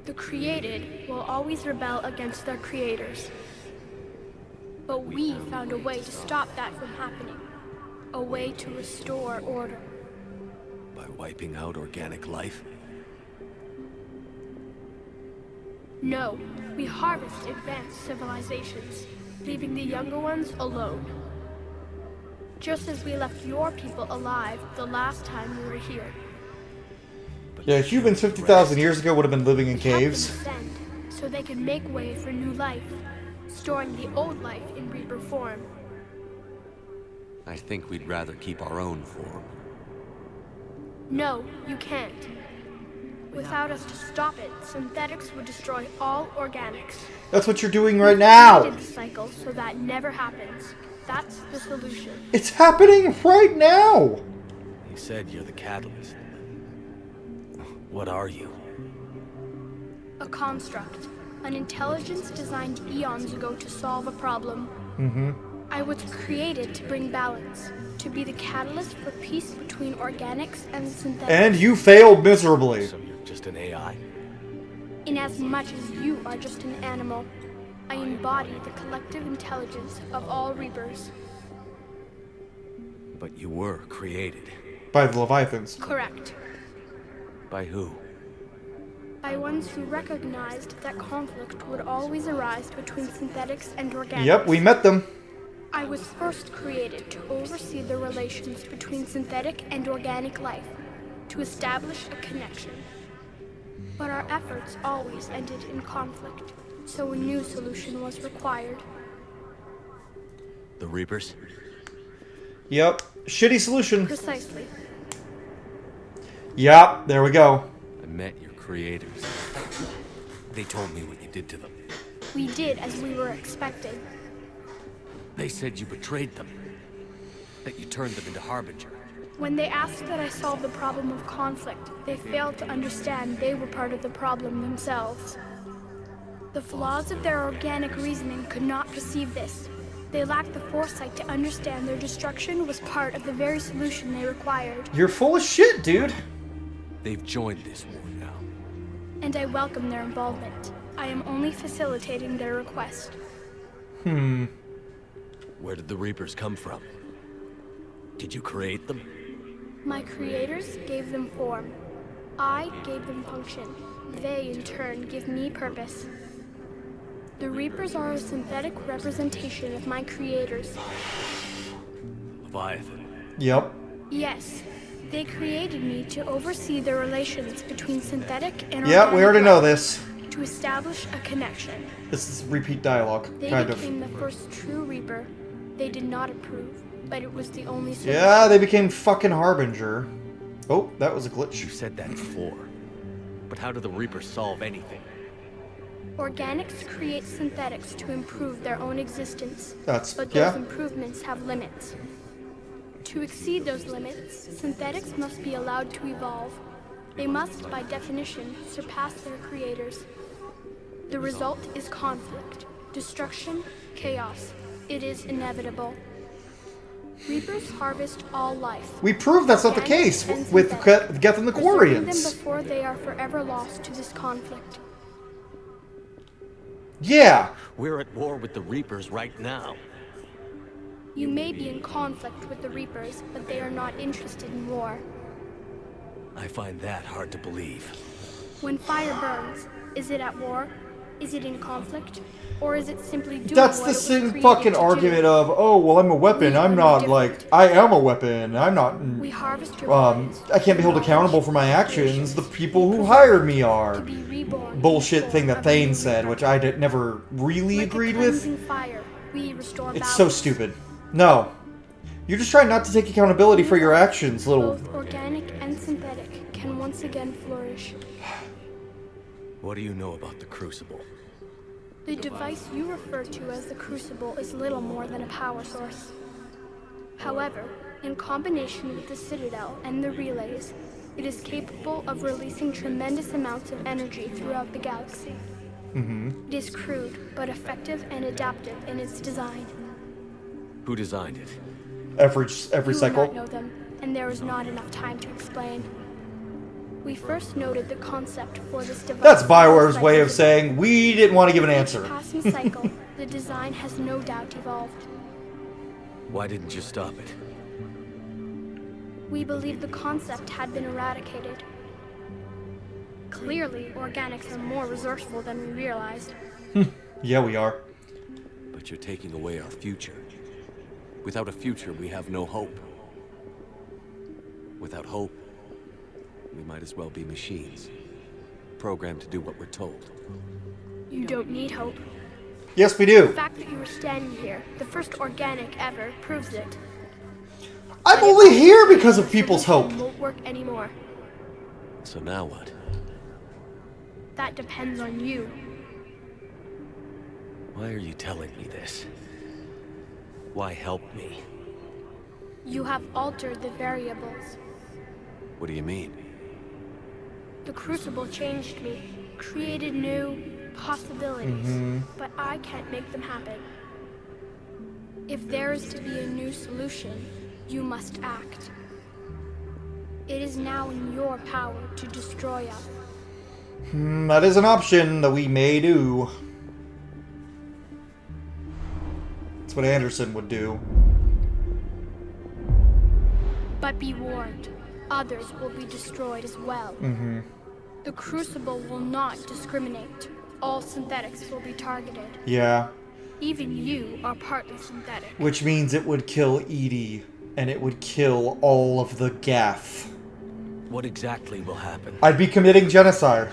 The created will always rebel against their creators. But we found a way to stop that from happening. A way to restore order. By wiping out organic life? No, we harvest advanced civilizations, leaving the younger ones alone. Just as we left your people alive the last time we were here. Yeah, humans 50,000 years ago would have been living in caves. Descend, so they could make way for new life, storing the old life in Reaper form. I think we'd rather keep our own form. No, you can't. Without us to stop it, synthetics would destroy all organics. That's what you're doing right now. We created the cycle so that never happens. That's the solution. It's happening right now. You said you're the catalyst. What are you? A construct. An intelligence designed eons ago to solve a problem. Mm-hmm. I was created to bring balance. To be the catalyst for peace between organics and synthetics. And you failed miserably. So you're just an AI? In as much as you are just an animal, I embody the collective intelligence of all Reapers. But you were created. By the Leviathans. Correct. By who? By ones who recognized that conflict would always arise between synthetics and organics. Yep, we met them. I was first created to oversee the relations between synthetic and organic life, to establish a connection. But our efforts always ended in conflict, so a new solution was required. The Reapers? Yep, shitty solution. Precisely. Yep, there we go. I met your creators. They told me what you did to them. We did as we were expected. They said you betrayed them. That you turned them into Harbinger. When they asked that I solve the problem of conflict, they failed to understand they were part of the problem themselves. The flaws of their organic reasoning could not perceive this. They lacked the foresight to understand their destruction was part of the very solution they required. You're full of shit, dude. They've joined this war now. And I welcome their involvement. I am only facilitating their request. Where did the Reapers come from? Did you create them? My creators gave them form. I gave them function. They, in turn, give me purpose. The Reapers are a synthetic representation of my creators. Leviathan. Yep. Yes. They created me to oversee the relations between synthetic and Yep, organic we already know life, this. to establish a connection. This is repeat dialogue, They kind of. became the first true Reaper. They did not approve, but it was the only solution. Yeah, they became fucking Harbinger. Oh, that was a glitch. You said that before. But how do the Reapers solve anything? Organics create synthetics to improve their own existence. But those yeah. improvements have limits. To exceed those limits, synthetics must be allowed to evolve. They must, by definition, surpass their creators. The result is conflict, destruction, chaos. It is inevitable. Reapers harvest all life. We proved that's not the case with Geth and the Preserving them Quarians. before they are forever lost to this conflict. Yeah. We're at war with the Reapers right now. You may be in conflict with the Reapers, but they are not interested in war. I find that hard to believe. When fire burns, is it at war? Is it in conflict? Or is it simply doing That's what the it was same created fucking to argument do? of, oh, well, I'm a weapon. I'm not, like, I am a weapon. I'm not, We harvest your I can't be held accountable for my actions. The people who hired me are. Bullshit thing that Thane said, which I never really agreed with. Fire, we restore It's so balance. stupid. No. You're just trying not to take accountability for your actions, little... Both organic and synthetic can once again flourish. What do you know about the Crucible? The device you refer to as the Crucible is little more than a power source. However, in combination with the Citadel and the relays, it is capable of releasing tremendous amounts of energy throughout the galaxy. It is crude, but effective and adaptive in its design. Who designed it? Every You cycle. will not know them, and there is not enough time to explain. We first noted the concept for this device. That's BioWare's way of saying, we didn't want to give an With each answer. passing cycle, the design has no doubt evolved. Why didn't you stop it? We believed the concept had been eradicated. Clearly, organics are more resourceful than we realized. Yeah, we are. But you're taking away our future. Without a future, we have no hope. Without hope, we might as well be machines. Programmed to do what we're told. You don't need hope. Yes, we do. The fact that you were standing here, the first organic ever, proves it. I'm only here because of people's hope. It won't work anymore. So now what? That depends on you. Why are you telling me this? Why help me? You have altered the variables. What do you mean? The Crucible changed me, created new possibilities, but I can't make them happen. If there is to be a new solution, you must act. It is now in your power to destroy us. That is an option that we may do. That's what Anderson would do. But be warned, others will be destroyed as well. The Crucible will not discriminate. All synthetics will be targeted. Yeah. Even you are partly synthetic. Which means it would kill Edie, and it would kill all of the Gaff. What exactly will happen? I'd be committing genocide.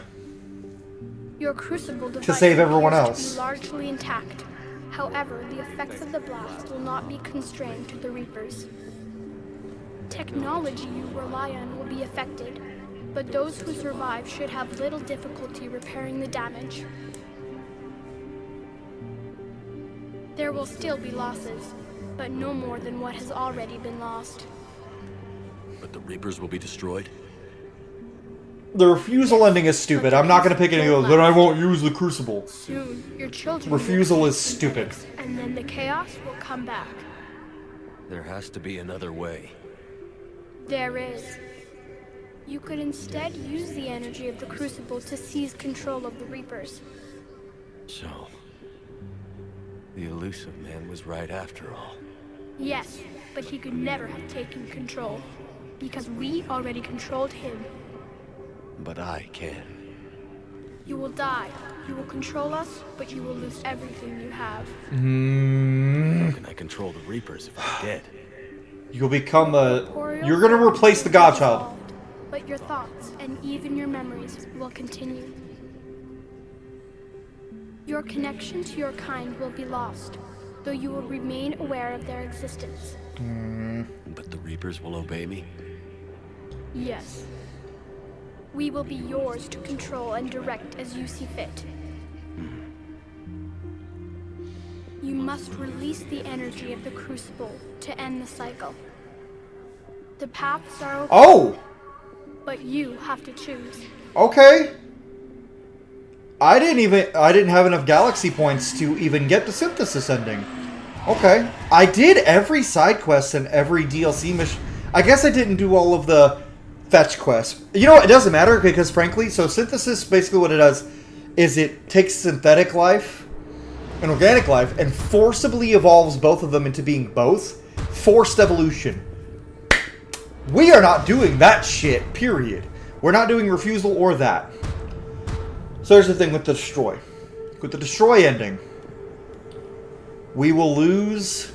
Your Crucible device To save everyone appears else. to be largely intact. However, the effects of the blast will not be constrained to the Reapers. Technology you rely on will be affected, but those who survive should have little difficulty repairing the damage. There will still be losses, but no more than what has already been lost. But the Reapers will be destroyed? The refusal ending is stupid. I'm not going to pick any of those, but I won't use the Crucible. Soon, your children Refusal will is stupid. and then the chaos will come back. There has to be another way. There is. You could instead use the energy of the Crucible to seize control of the Reapers. So, the elusive man was right after all. Yes, but he could never have taken control, because we already controlled him. But I can. You will die. You will control us, but you will lose everything you have. How can I control the Reapers if I'm dead? You'll become a... You're going to replace the Godchild. But your thoughts, and even your memories, will continue. Your connection to your kind will be lost, though you will remain aware of their existence. But the Reapers will obey me? Yes. We will be yours to control and direct as you see fit. You must release the energy of the Crucible to end the cycle. The paths are open. Oh! But you have to choose. Okay. I didn't have enough galaxy points to even get the synthesis ending. Okay. I did every side quest and every DLC mission. I guess I didn't do all of the fetch quests. You know what? It doesn't matter because frankly, so synthesis, basically what it does is it takes synthetic life and organic life and forcibly evolves both of them into being both. Forced evolution. We are not doing that shit, period. We're not doing refusal or that. So here's the thing with the destroy. With the destroy ending, we will lose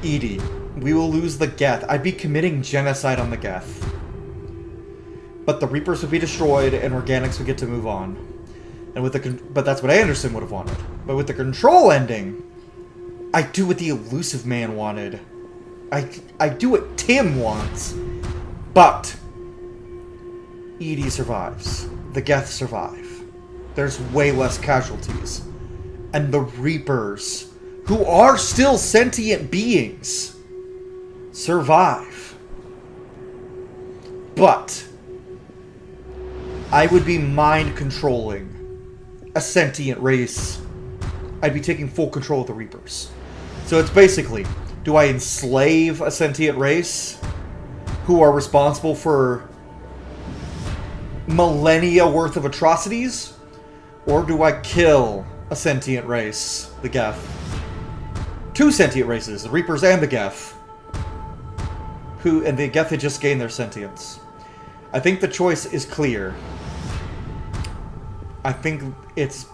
Edie. We will lose the Geth. I'd be committing genocide on the Geth. But the Reapers would be destroyed, and Organics would get to move on. And with the but that's what Anderson would have wanted. But with the Control ending, I do what the Elusive Man wanted. I do what Tim wants. But Edie survives. The Geth survive. There's way less casualties. And the Reapers, who are still sentient beings, survive. But I would be mind controlling a sentient race. I'd be taking full control of the Reapers. So it's basically, do I enslave a sentient race who are responsible for millennia worth of atrocities? Or do I kill a sentient race, the Geth? Two sentient races, the Reapers and the Geth. And the Geth had just gained their sentience. I think the choice is clear. I think it's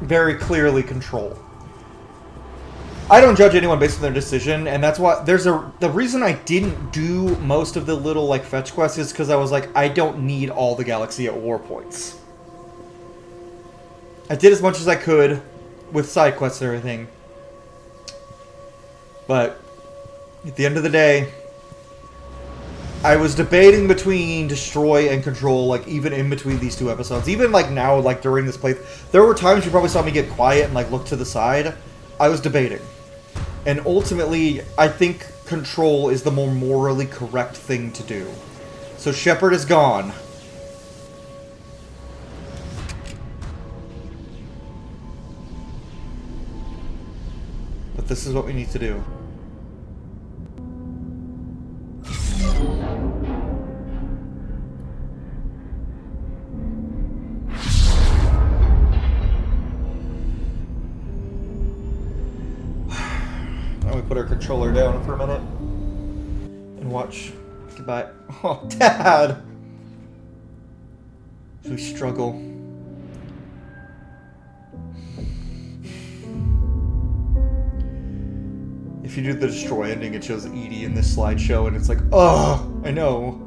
very clearly Control. I don't judge anyone based on their decision, and that's why the reason I didn't do most of the little like fetch quests is because I was like, I don't need all the Galaxy at War points. I did as much as I could with side quests and everything. But at the end of the day, I was debating between Destroy and Control, like, even in between these two episodes. Even, like, now, like, during this playthrough. There were times you probably saw me get quiet and, like, look to the side. I was debating. And ultimately, I think Control is the more morally correct thing to do. So Shepard is gone. But this is what we need to do. Put our controller down for a minute and watch. Goodbye. Oh, Dad! We struggle. If you do the Destroy ending, it shows Edie in this slideshow, and it's like, oh, I know.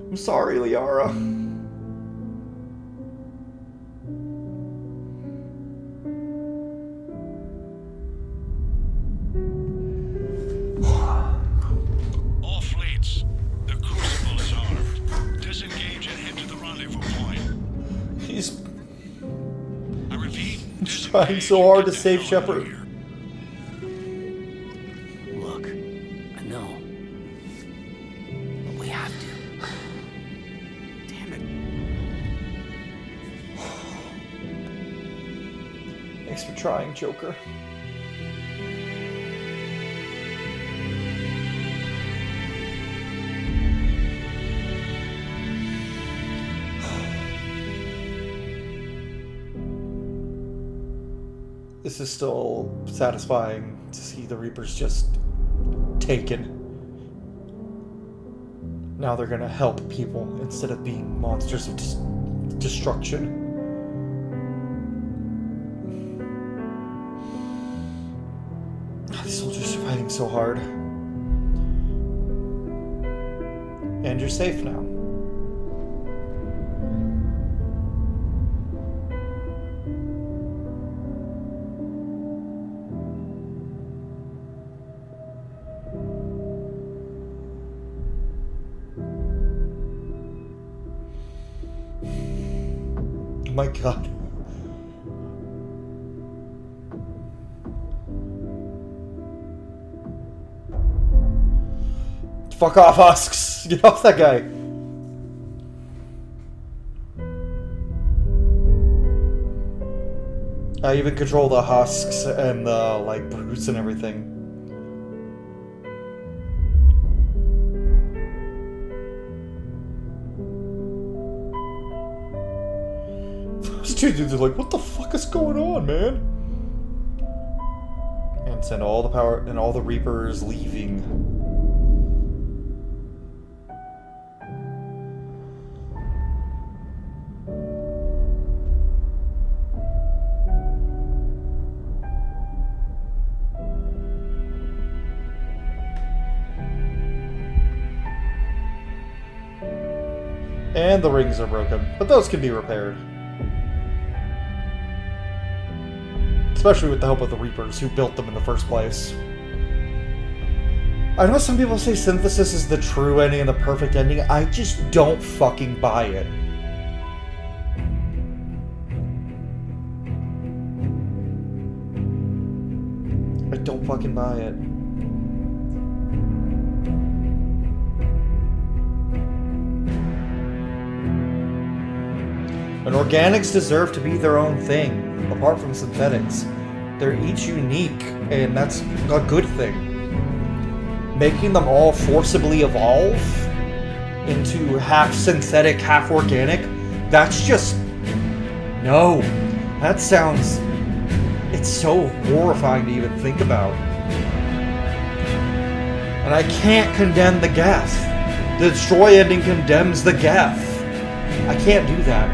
I'm sorry, Liara. Trying so hard to save Shepard. Look, I know. But we have to. Damn it. Thanks for trying, Joker. This is still satisfying to see the Reapers just taken. Now they're gonna help people instead of being monsters of destruction. The soldiers are fighting so hard. And you're safe now. My God. Fuck off, Husks! Get off that guy! I even control the Husks and the, like, brutes and everything. Those two dudes are like, what the fuck is going on, man? And send all the power and all the Reapers leaving. And the rings are broken, but those can be repaired. Especially with the help of the Reapers, who built them in the first place. I know some people say Synthesis is the true ending and the perfect ending. I just don't fucking buy it. I don't fucking buy it. And organics deserve to be their own thing, apart from synthetics. They're each unique, and that's a good thing. Making them all forcibly evolve into half synthetic, half organic, that's just... No. That sounds... It's so horrifying to even think about. And I can't condemn the Geth. The Destroy ending condemns the Geth. I can't do that.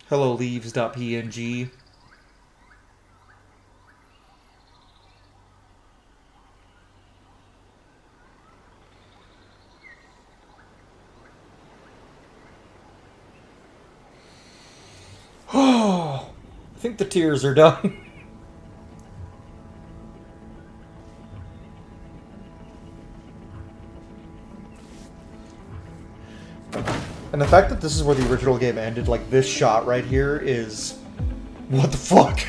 Hello leaves.png. Oh, I think the tears are done. And the fact that this is where the original game ended, like this shot right here is... What the fuck?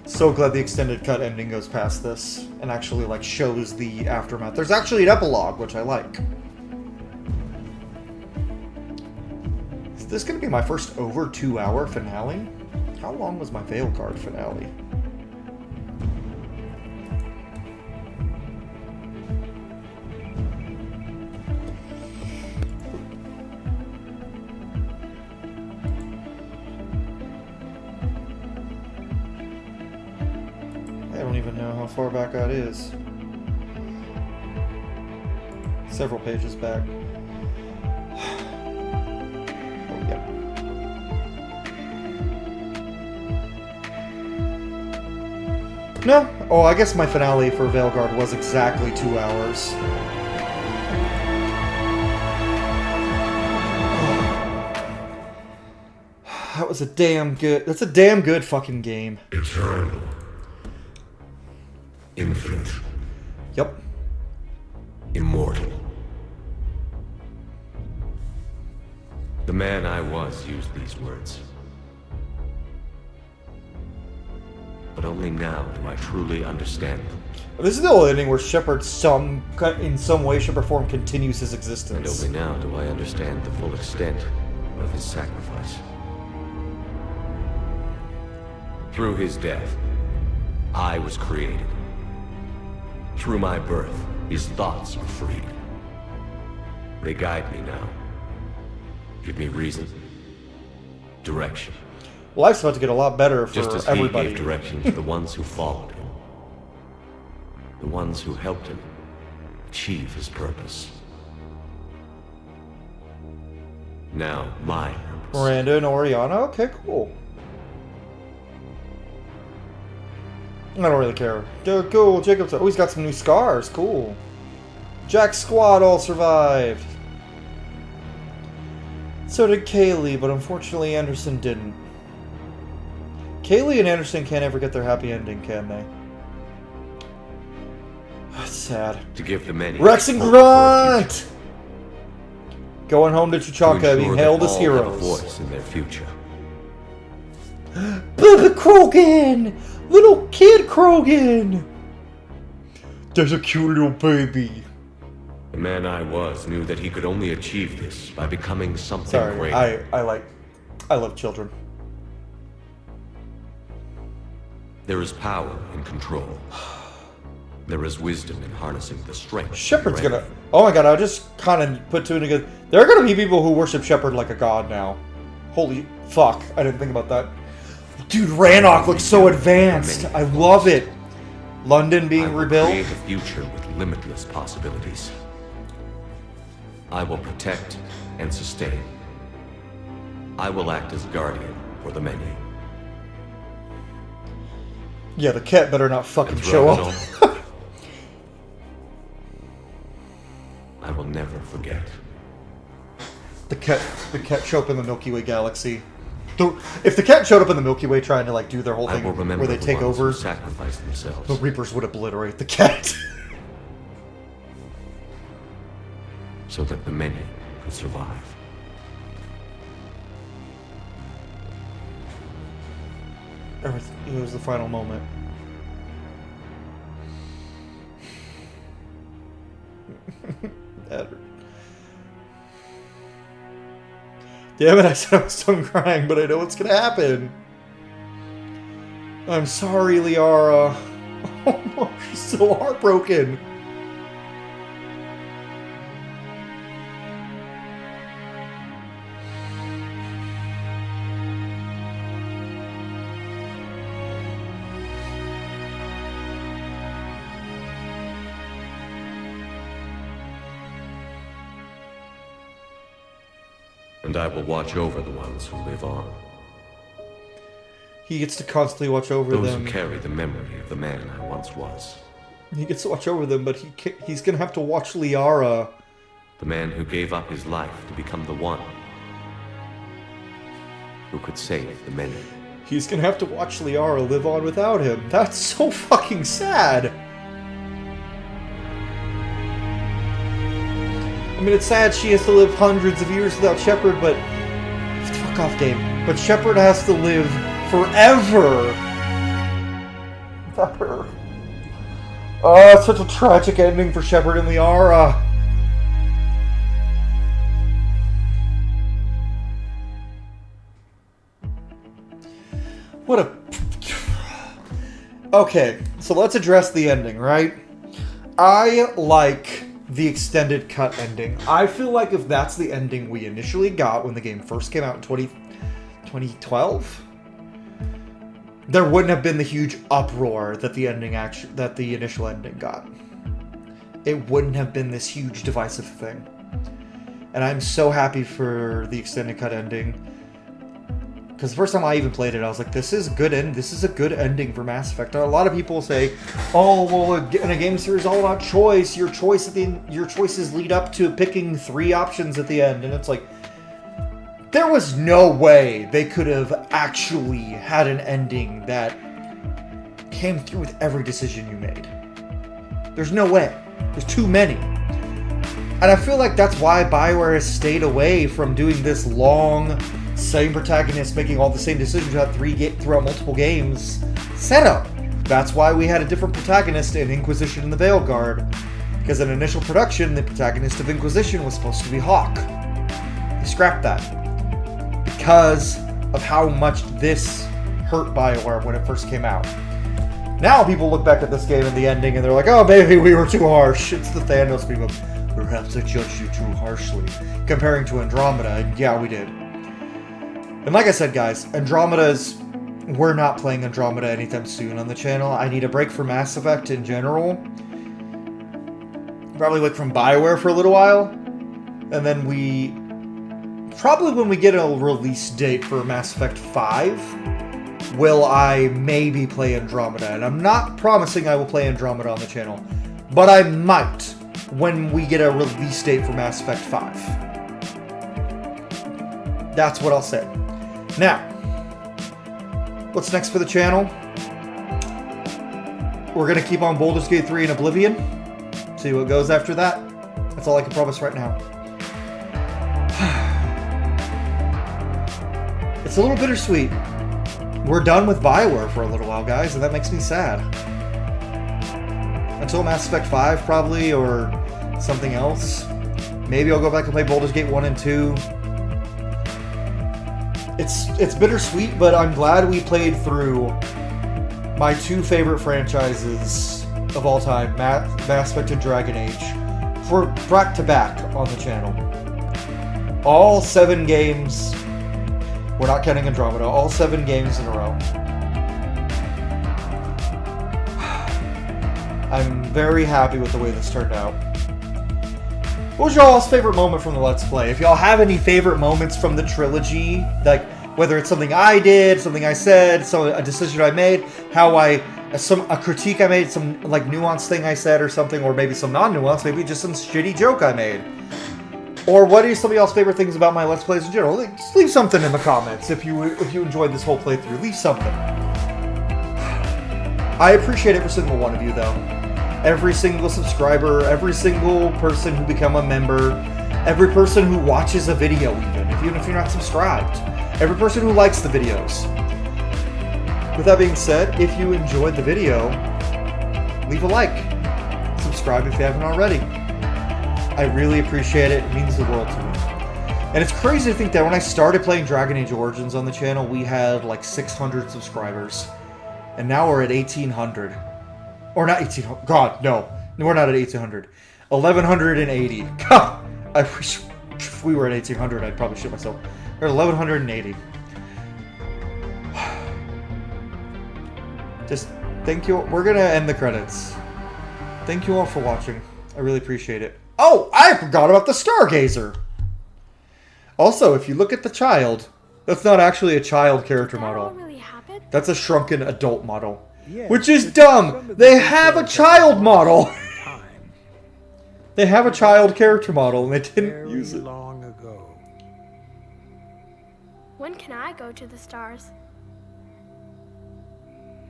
So glad the extended cut ending goes past this and actually like shows the aftermath. There's actually an epilogue, which I like. Is this going to be my first over 2-hour finale? How long was my Veilguard finale? I don't even know how far back that is. Several pages back. Oh, yeah. No. Oh, I guess my finale for Veilguard was exactly 2 hours. That was a damn good... That's a damn good fucking game. Eternal. Infinite. Yep. Immortal. The man I was used these words. But only now do I truly understand them. This is the whole ending where Shepard in some way, shape, or form continues his existence. And only now do I understand the full extent of his sacrifice. Through his death, I was created. Through my birth, his thoughts are freed. They guide me now. Give me reason, direction. Life's about to get a lot better for just as everybody. He gave direction to the ones who followed him. The ones who helped him achieve his purpose. Now, my purpose. Miranda and Oriana? Okay, cool. I don't really care. Cool, Jacob's... Oh, he's got some new scars. Cool. Jack's squad all survived. So did Kaylee, but unfortunately Anderson didn't. Kaylee and Anderson can't ever get their happy ending, can they? That's sad. To give the many... Rex and Grunt! Going home to Chewbacca, being hailed as heroes. Have a voice in their future. Bubba Krogan! Little kid Krogan! There's a cute little baby. The man I was knew that he could only achieve this by becoming something great. I love children. There is power in control. There is wisdom in harnessing the strength. Shepard's gonna... Oh my god, I just kind of put two and together. There are gonna be people who worship Shepard like a god now. Holy fuck, I didn't think about that. Dude, Rannoch looks so advanced. I love it. London being rebuilt. Create a future with limitless possibilities. I will protect and sustain. I will act as guardian for the many. Yeah, the cat better not fucking show up. I will never forget. The cat show up in the Milky Way galaxy. If the cat showed up in the Milky Way trying to like do their whole thing where they take over, sacrifice themselves. The Reapers would obliterate the cat. So that the many could survive. It was the final moment. Damn it, I said I was done crying, but I know what's gonna happen. I'm sorry, Liara. Oh no, she's so heartbroken. And I will watch over the ones who live on. He gets to constantly watch over Those them. Who carry the memory of the man I once was. He gets to watch over them, but he's gonna have to watch Liara. The man who gave up his life to become the one who could save the many. He's gonna have to watch Liara live on without him. That's so fucking sad. I mean, it's sad she has to live hundreds of years without Shepard, but... Fuck off, game. But Shepard has to live forever without her. Oh, it's such a tragic ending for Shepard and Liara. What a... Okay, so let's address the ending, right? I like the extended cut ending. I feel like if that's the ending we initially got when the game first came out in 2012, there wouldn't have been the huge uproar that the initial ending got. It wouldn't have been this huge divisive thing. And I'm so happy for the extended cut ending. Because the first time I even played it, I was like, this is good this is a good ending for Mass Effect. A lot of people say, oh, well, in a game series all about choice, your choices lead up to picking 3 options at the end. And it's like, there was no way they could have actually had an ending that came through with every decision you made. There's no way. There's too many. And I feel like that's why BioWare has stayed away from doing this long, same protagonist making all the same decisions throughout multiple games setup. That's why we had a different protagonist in Inquisition and the Veilguard. Because in initial production, the protagonist of Inquisition was supposed to be Hawk. They scrapped that. Because of how much this hurt BioWare when it first came out. Now people look back at this game and the ending and they're like, oh, maybe we were too harsh. It's the Thanos people. Perhaps I judged you too harshly. Comparing to Andromeda, and yeah, we did. And like I said, guys, we're not playing Andromeda anytime soon on the channel. I need a break from Mass Effect in general. Probably like from BioWare for a little while. And then probably when we get a release date for Mass Effect 5, will I maybe play Andromeda. And I'm not promising I will play Andromeda on the channel, but I might when we get a release date for Mass Effect 5. That's what I'll say. Now, what's next for the channel? We're going to keep on Baldur's Gate 3 and Oblivion. See what goes after that. That's all I can promise right now. It's a little bittersweet. We're done with BioWare for a little while, guys, and that makes me sad. Until Mass Effect 5, probably, or something else. Maybe I'll go back and play Baldur's Gate 1 and 2. It's bittersweet, but I'm glad we played through my 2 favorite franchises of all time, Mass Effect and Dragon Age, for back to back on the channel. All 7 games, we're not counting Andromeda, all 7 games in a row. I'm very happy with the way this turned out. What was y'all's favorite moment from the Let's Play? If y'all have any favorite moments from the trilogy, like whether it's something I did, something I said, a decision I made, a critique I made, some like nuanced thing I said or something, or maybe some non-nuanced, maybe just some shitty joke I made. Or what are some of y'all's favorite things about my Let's Plays in general? Just leave something in the comments if you enjoyed this whole playthrough. Leave something. I appreciate every single one of you, though. Every single subscriber, every single person who become a member, every person who watches a video even if you're not subscribed, every person who likes the videos. With that being said, if you enjoyed the video, leave a like. Subscribe if you haven't already. I really appreciate it. It means the world to me. And it's crazy to think that when I started playing Dragon Age Origins on the channel, we had like 600 subscribers. And now we're at 1,800. Or not 1,800. God, no. We're not at 1,800. 1,180. God, I wish if we were at 1,800, I'd probably shit myself. We're at 1,180. Just thank you. We're going to end the credits. Thank you all for watching. I really appreciate it. Oh, I forgot about the Stargazer. Also, if you look at the child, that's not actually a child character model. Really happened? That's a shrunken adult model. Yes, which is dumb. They have a child model. They have a child character model and they didn't use it. Long ago. When can I go to the stars?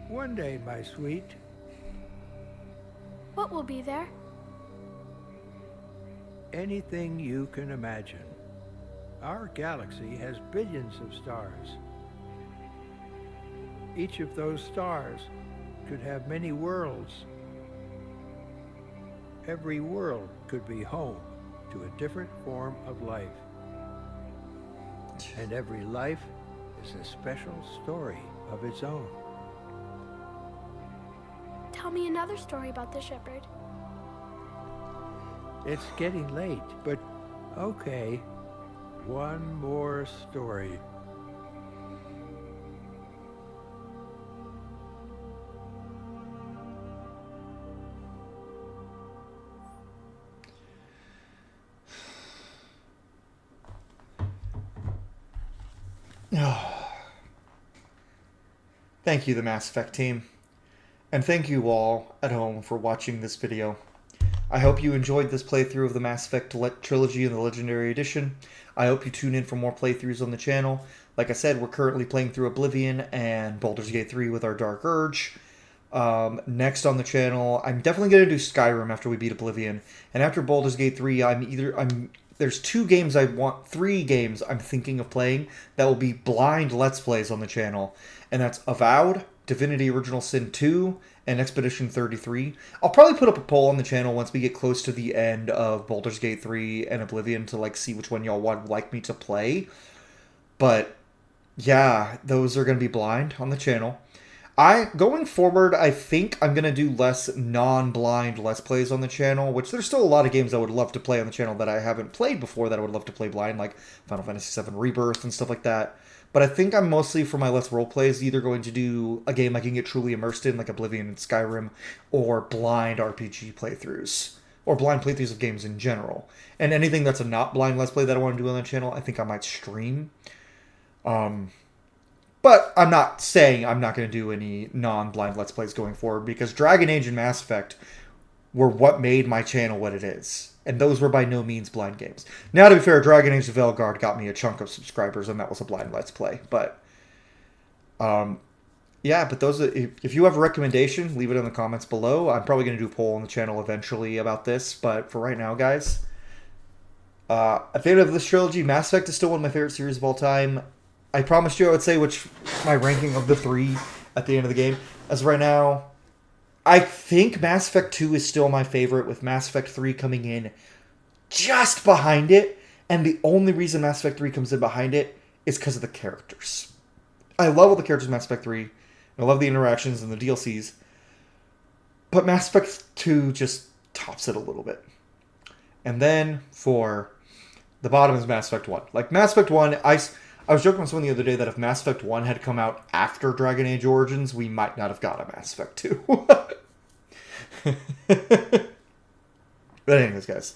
One day, my sweet. What will be there? Anything you can imagine. Our galaxy has billions of stars. Each of those stars could have many worlds. Every world could be home to a different form of life. And every life is a special story of its own. Tell me another story about the Shepard. It's getting late, but okay. One more story. Thank you, the Mass Effect team. And thank you all at home for watching this video. I hope you enjoyed this playthrough of the Mass Effect Trilogy in the Legendary Edition. I hope you tune in for more playthroughs on the channel. Like I said, we're currently playing through Oblivion and Baldur's Gate 3 with our Dark Urge. Next on the channel, I'm definitely going to do Skyrim after we beat Oblivion. And after Baldur's Gate 3, there's 3 games I'm thinking of playing that will be blind Let's Plays on the channel. And that's Avowed, Divinity Original Sin 2, and Expedition 33. I'll probably put up a poll on the channel once we get close to the end of Baldur's Gate 3 and Oblivion to see which one y'all would like me to play. But yeah, those are going to be blind on the channel. Going forward, I think I'm going to do less non-blind Let's Plays on the channel, which there's still a lot of games I would love to play on the channel that I haven't played before that I would love to play blind, like Final Fantasy VII Rebirth and stuff like that. But I think I'm mostly, for my Let's Roleplays, either going to do a game I can get truly immersed in, like Oblivion and Skyrim, or blind RPG playthroughs, or blind playthroughs of games in general. And anything that's a not blind Let's Play that I want to do on the channel, I think I might stream. But I'm not saying I'm not going to do any non-blind Let's Plays going forward, because Dragon Age and Mass Effect were what made my channel what it is. And those were by no means blind games. Now, to be fair, Dragon Age Veilguard got me a chunk of subscribers, and that was a blind Let's Play. But, yeah, but those, if you have a recommendation, leave it in the comments below. I'm probably going to do a poll on the channel eventually about this. But for right now, guys, at the end of this trilogy, Mass Effect is still one of my favorite series of all time. I promised you I would say which my ranking of the 3 at the end of the game. As of right now, I think Mass Effect 2 is still my favorite, with Mass Effect 3 coming in just behind it. And the only reason Mass Effect 3 comes in behind it is because of the characters. I love all the characters in Mass Effect 3. I love the interactions and the DLCs. But Mass Effect 2 just tops it a little bit. And then for the bottom is Mass Effect 1. Like, Mass Effect 1, I was joking with someone the other day that if Mass Effect 1 had come out after Dragon Age Origins, we might not have got a Mass Effect 2. But anyways, guys,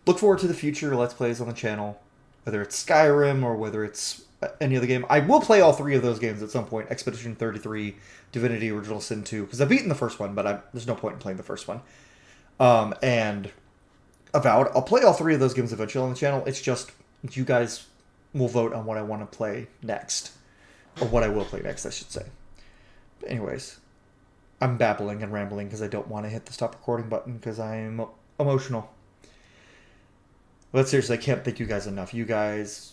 look forward to the future Let's Plays on the channel, whether it's Skyrim or whether it's any other game. I will play all 3 of those games at some point. Expedition 33, Divinity Original Sin 2, because I've beaten the first one, but there's no point in playing the first one. And Avowed. I'll play all 3 of those games eventually on the channel. It's just you guys will vote on what I want to play next. Or what I will play next, I should say. But anyways, I'm babbling and rambling because I don't want to hit the stop recording button because I'm emotional. But seriously, I can't thank you guys enough. You guys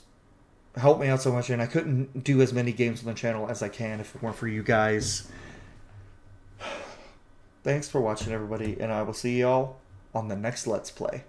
help me out so much, and I couldn't do as many games on the channel as I can if it weren't for you guys. Thanks for watching, everybody, and I will see y'all on the next Let's Play.